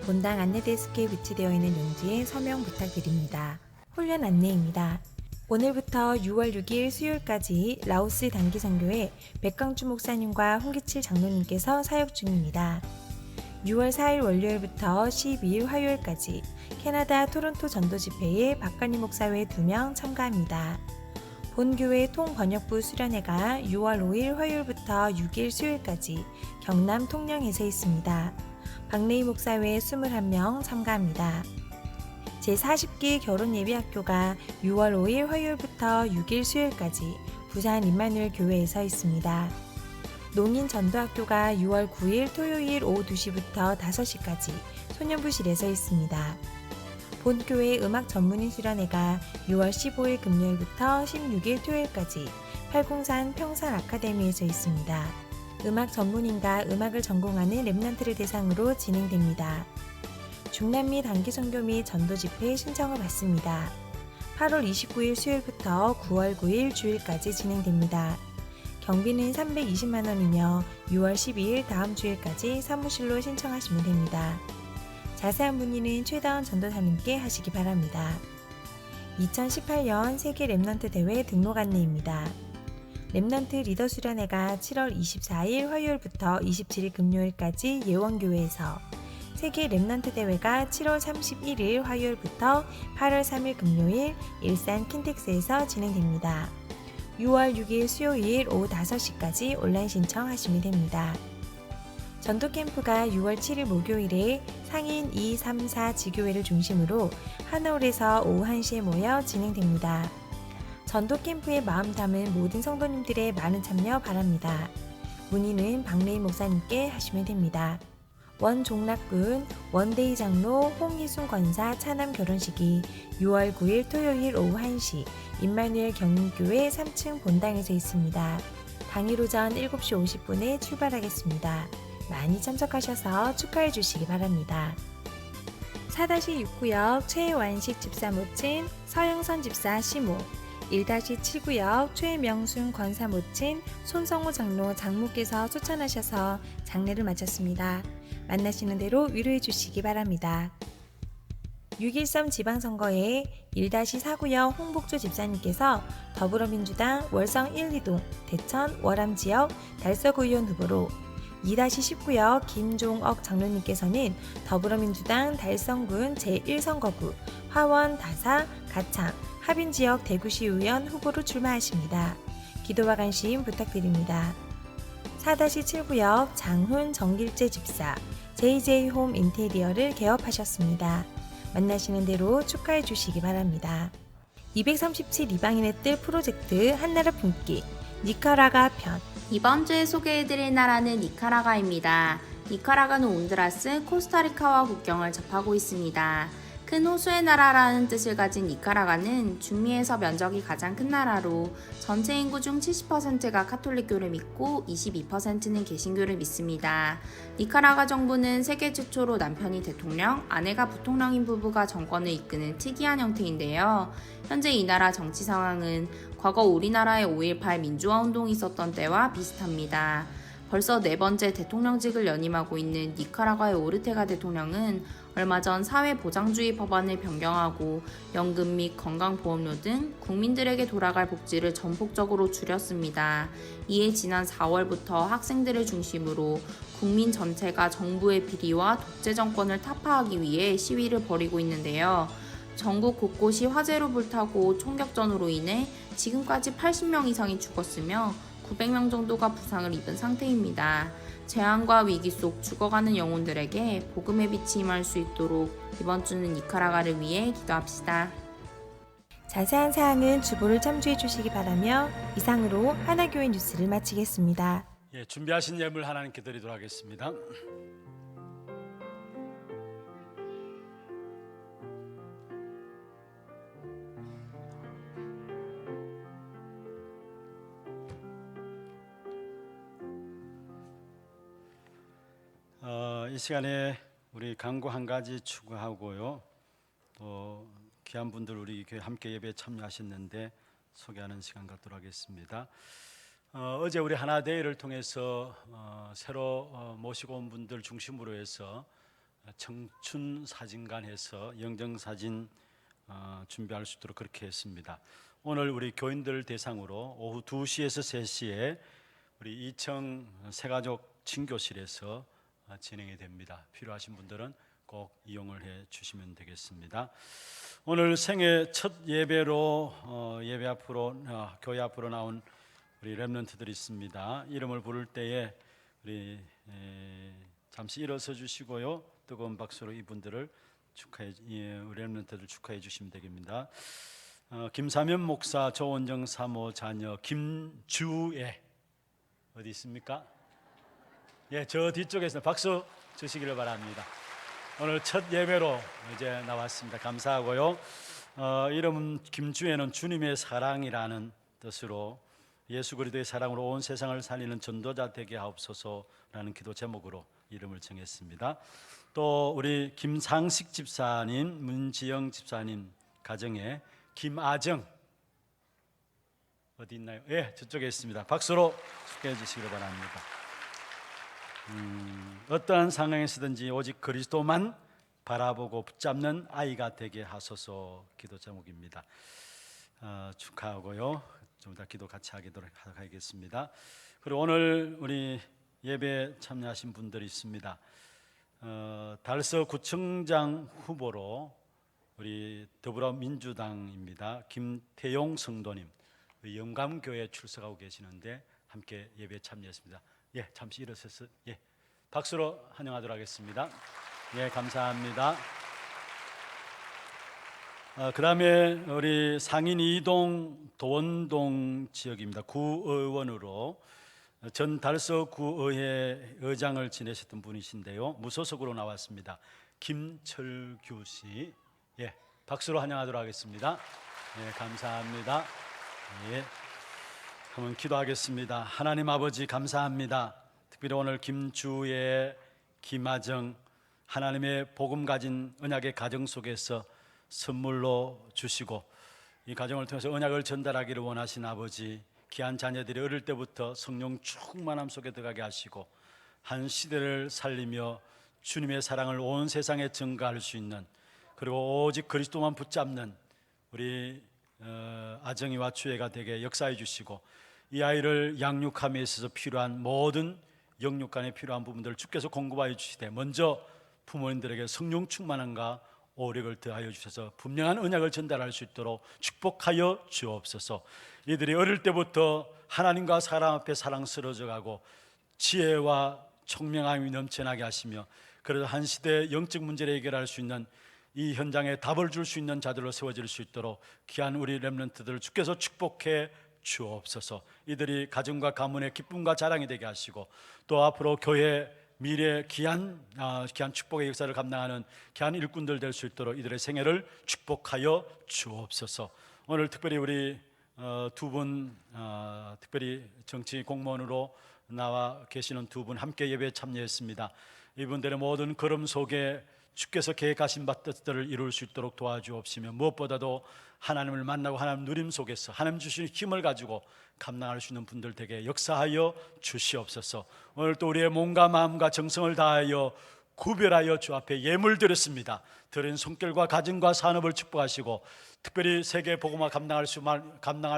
본당 안내데스크에 위치되어 있는 용지에 서명 부탁드립니다. 훈련 안내입니다. 오늘부터 6월 6일 수요일까지 라오스 단기 선교회 백강주 목사님과 홍기칠 장로님께서 사역 중입니다. 6월 4일 월요일부터 12일 화요일까지 캐나다 토론토 전도 집회에 박관희 목사외 2명 참가합니다. 본교회 통번역부 수련회가 6월 5일 화요일부터 6일 수요일까지 경남 통영에서 있습니다. 박래희 목사외 21명 참가합니다. 제40기 결혼예비학교가 6월 5일 화요일부터 6일 수요일까지 부산 임마누엘 교회에서 있습니다. 농인전도학교가 6월 9일 토요일 오후 2시부터 5시까지 소년부실에서 있습니다. 본교회 음악 전문인 수련회가 6월 15일 금요일부터 16일 토요일까지 팔공산 평산 아카데미에서 있습니다. 음악 전문인과 음악을 전공하는 랩런트를 대상으로 진행됩니다. 중남미 단기 선교 및 전도 집회 신청을 받습니다. 8월 29일 수요일부터 9월 9일 주일까지 진행됩니다. 경비는 320만 원이며 6월 12일 다음 주일까지 사무실로 신청하시면 됩니다. 자세한 문의는 최다원 전도사님께 하시기 바랍니다. 2018년 세계 랩런트 대회 등록 안내입니다. 랩런트 리더 수련회가 7월 24일 화요일부터 27일 금요일까지 예원교회에서, 세계 랩런트 대회가 7월 31일 화요일부터 8월 3일 금요일 일산 킨텍스에서 진행됩니다. 6월 6일 수요일 오후 5시까지 온라인 신청하시면 됩니다. 전도 캠프가 6월 7일 목요일에 상인 2, 3, 4 지교회를 중심으로 하나홀에서 오후 1시에 모여 진행됩니다. 전도 캠프에 마음 담은 모든 성도님들의 많은 참여 바랍니다. 문의는 박래희 목사님께 하시면 됩니다. 원종락군 원데이 장로 홍희순 권사 차남 결혼식이 6월 9일 토요일 오후 1시 임마누엘 경인교회 3층 본당에서 있습니다. 당일 오전 7시 50분에 출발하겠습니다. 많이 참석하셔서 축하해 주시기 바랍니다. 4-6구역 최완식 집사 모친 서영선 집사 시모, 1-7구역 최명순 권사 모친 손성호 장로 장모께서 추천하셔서 장례를 마쳤습니다. 만나시는 대로 위로해 주시기 바랍니다. 6.13 지방선거에 1-4구역 홍복조 집사님께서 더불어민주당 월성 1, 2동 대천 월암지역 달서구의원 후보로 2-19구역 김종억 장로님께서는 더불어민주당 달성군 제1선거구 화원, 다사, 가창, 하빈지역 대구시의원 후보로 출마하십니다. 기도와 관심 부탁드립니다. 4-7구역 장훈 정길재 집사 JJ홈 인테리어를 개업하셨습니다. 만나시는 대로 축하해 주시기 바랍니다. 237 이방인의 뜰 프로젝트 한나라 품기 니카라가 편 이번 주에 소개해드릴 나라는 니카라과입니다. 니카라과는 온두라스, 코스타리카와 국경을 접하고 있습니다. 큰 호수의 나라라는 뜻을 가진 니카라과는 중미에서 면적이 가장 큰 나라로 전체 인구 중 70%가 카톨릭교를 믿고 22%는 개신교를 믿습니다. 니카라과 정부는 세계 최초로 남편이 대통령, 아내가 부통령인 부부가 정권을 이끄는 특이한 형태인데요. 현재 이 나라 정치 상황은 과거 우리나라의 5.18 민주화 운동이 있었던 때와 비슷합니다. 벌써 4번째 대통령직을 연임하고 있는 니카라과의 오르테가 대통령은 얼마 전 사회보장주의 법안을 변경하고 연금 및 건강보험료 등 국민들에게 돌아갈 복지를 전폭적으로 줄였습니다. 이에 지난 4월부터 학생들을 중심으로 국민 전체가 정부의 비리와 독재 정권을 타파하기 위해 시위를 벌이고 있는데요. 전국 곳곳이 화재로 불타고 총격전으로 인해 지금까지 80명 이상이 죽었으며 900명 정도가 부상을 입은 상태입니다. 재앙과 위기 속 죽어가는 영혼들에게 복음의 빛이 임할 수 있도록 이번 주는 니카라과를 위해 기도합시다. 자세한 사항은 주보를 참조해 주시기 바라며 이상으로 하나교회 뉴스를 마치겠습니다. 예, 준비하신 예물 하나님께 드리도록 하겠습니다. 이 시간에 우리 강구 한 가지 추가하고요. 또 귀한 분들 우리 교회 함께 예배에 참여하셨는데 소개하는 시간 갖도록 하겠습니다. 어제 우리 하나대회를 통해서 새로 모시고 온 분들 중심으로 해서 청춘 사진관에서 영정사진 준비할 수 있도록 그렇게 했습니다. 오늘 우리 교인들 대상으로 오후 2시에서 3시에 우리 2층 새가족 친교실에서 진행이 됩니다. 필요하신 분들은 꼭 이용을 해 주시면 되겠습니다. 오늘 생애 첫 예배로 예배 앞으로 교회 앞으로 나온 우리 렘넌트들이 있습니다. 이름을 부를 때에 우리 잠시 일어서 주시고요. 뜨거운 박수로 이분들을 축하해 우리 렘넌트들 축하해 주시면 되겠습니다. 김사면 목사, 조원정 사모 자녀 김주애 어디 있습니까? 예, 저 뒤쪽에서 박수 주시기를 바랍니다. 오늘 첫 예배로 이제 나왔습니다. 감사하고요. 이름은 김주애는 주님의 사랑이라는 뜻으로 예수 그리스도의 사랑으로 온 세상을 살리는 전도자 되게 하옵소서라는 기도 제목으로 이름을 정했습니다. 또 우리 김상식 집사님, 문지영 집사님 가정에 김아정 어디 있나요? 예, 저쪽에 있습니다. 박수로 축하해 주시기를 바랍니다. 어떠한 상황에서든지 오직 그리스도만 바라보고 붙잡는 아이가 되게 하소서 기도 제목입니다. 축하하고요. 좀 더 기도 같이 하도록 하겠습니다. 그리고 오늘 우리 예배 참여하신 분들이 있습니다. 달서 구청장 후보로 우리 더불어민주당입니다. 김태용 성도님 영감교회 출석하고 계시는데 함께 예배에 참여했습니다. 예, 잠시 일어서서 예, 박수로 환영하도록 하겠습니다. 예, 감사합니다. 그 다음에 우리 상인 2동 도원동 지역입니다. 구의원으로 전 달서 구의회 의장을 지내셨던 분이신데요. 무소속으로 나왔습니다. 김철규 씨, 예, 박수로 환영하도록 하겠습니다. 예, 감사합니다. 예. 한번 기도하겠습니다. 하나님 아버지 감사합니다. 특별히 오늘 김주의, 김아정 하나님의 복음 가진 언약의 가정 속에서 선물로 주시고 이 가정을 통해서 언약을 전달하기를 원하신 아버지, 귀한 자녀들이 어릴 때부터 성령 충만함 속에 들어가게 하시고 한 시대를 살리며 주님의 사랑을 온 세상에 증거할 수 있는 그리고 오직 그리스도만 붙잡는 우리 아정이와 주애가 되게 역사해 주시고, 이 아이를 양육함에 있어서 필요한 모든 영육간에 필요한 부분들을 주께서 공급하여 주시되, 먼저 부모님들에게 성령 충만함과 오력을 더하여 주셔서 분명한 언약을 전달할 수 있도록 축복하여 주옵소서. 이들이 어릴 때부터 하나님과 사람 앞에 사랑스러워져 가고 지혜와 총명함이 넘쳐나게 하시며, 그래서 한 시대의 영적 문제를 해결할 수 있는 이 현장에 답을 줄 수 있는 자들로 세워질 수 있도록 귀한 우리 렘넌트들을 주께서 축복해 주옵소서. 이들이 가정과 가문의 기쁨과 자랑이 되게 하시고, 또 앞으로 교회 미래 귀한 축복의 역사를 감당하는 귀한 일꾼들 될 수 있도록 이들의 생애를 축복하여 주옵소서. 오늘 특별히 우리 두 분, 특별히 정치 공무원으로 나와 계시는 두 분 함께 예배에 참여했습니다. 이분들의 모든 걸음 속에 주께서 계획하신 바들을 이룰 수 있도록 도와주옵시며, 무엇보다도 하나님을 만나고 하나님 누림 속에서 하나님 주시는 힘을 가지고 감당할 수 있는 분들 되게 역사하여 주시옵소서. 오늘 또 우리의 몸과 마음과 정성을 다하여 구별하여 주 앞에 예물 드렸습니다. 드린 손길과 가정과 산업을 축복하시고, 특별히 세계 복음화 감당할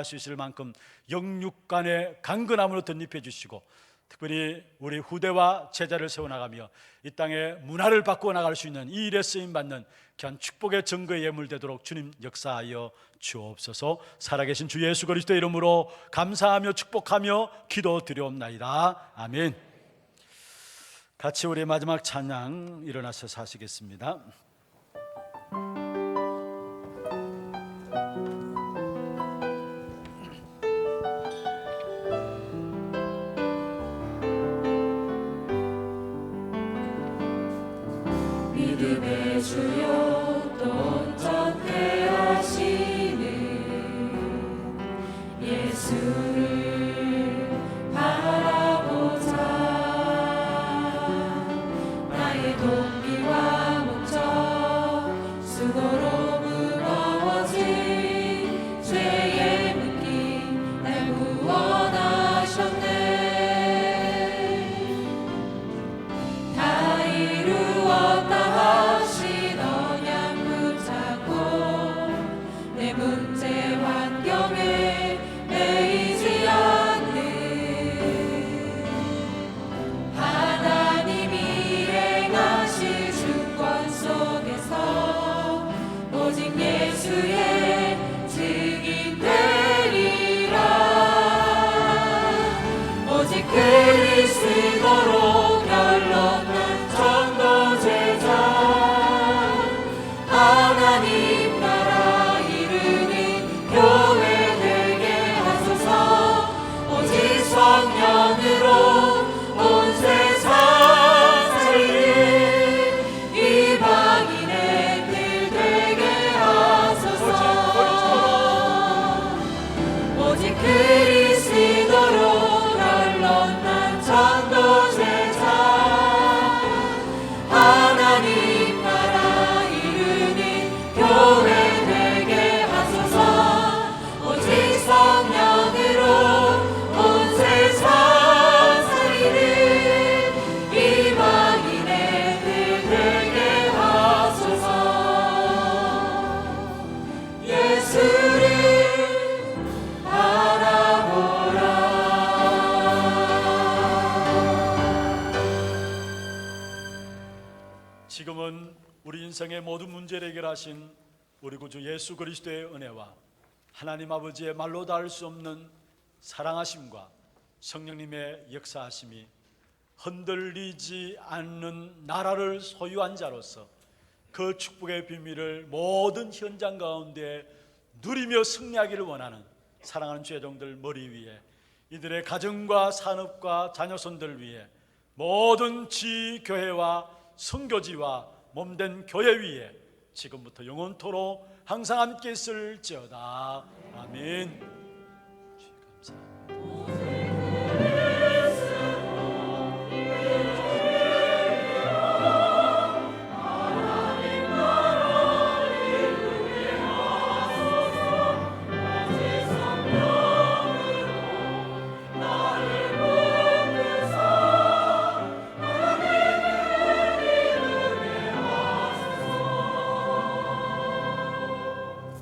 수 있을 만큼 영육간의 강건함으로 덧입혀 주시고, 특별히 우리 후대와 제자를 세워나가며 이 땅의 문화를 바꾸어 나갈 수 있는 이 일에 쓰임받는 귀한 축복의 증거의 예물 되도록 주님 역사하여 주옵소서. 살아계신 주 예수 그리스도의 이름으로 감사하며 축복하며 기도드리옵나이다. 아멘. 같이 우리 마지막 찬양 일어나서 하시겠습니다. 믿음의 주요 또 온전케 하시는 예수를 바라보자. 나의 동기와 목적 수고로 무거워진 죄의 묶임 날 구원하셨네. 다 이루었다 하신 언약 붙잡고 내 문제 환경에 매이지 않는 하나님이 행하실 주권 속에서 오직 예수의 증인 되리라. 오직 그리스도로 결론난 전도제자 하나님 나라 이루는 교회 되게 하소서. 오직 성령으로 온 세상 살리는 이방인의 길 되게 하소서. 오직 그리스도로 결론난 전도제자 하나님 나라 이루는 교회 되게 하소서. 오직 성령으로 온 세상 살리는 이방인의 길 되게 하소서. 예수를 지금은 우리 인생의 모든 문제를 해결하신 우리 구주 예수 그리스도의 은혜와 하나님 아버지의 말로 닿을 수 없는 사랑하심과 성령님의 역사하심이 흔들리지 않는 나라를 소유한 자로서 그 축복의 비밀을 모든 현장 가운데 누리며 승리하기를 원하는 사랑하는 죄종들 머리 위에, 이들의 가정과 산업과 자녀손들 위에, 모든 지교회와 선교지와 몸된 교회 위에 지금부터 영원토록 항상 함께 있을지어다. 아멘. 주님 감사합니다.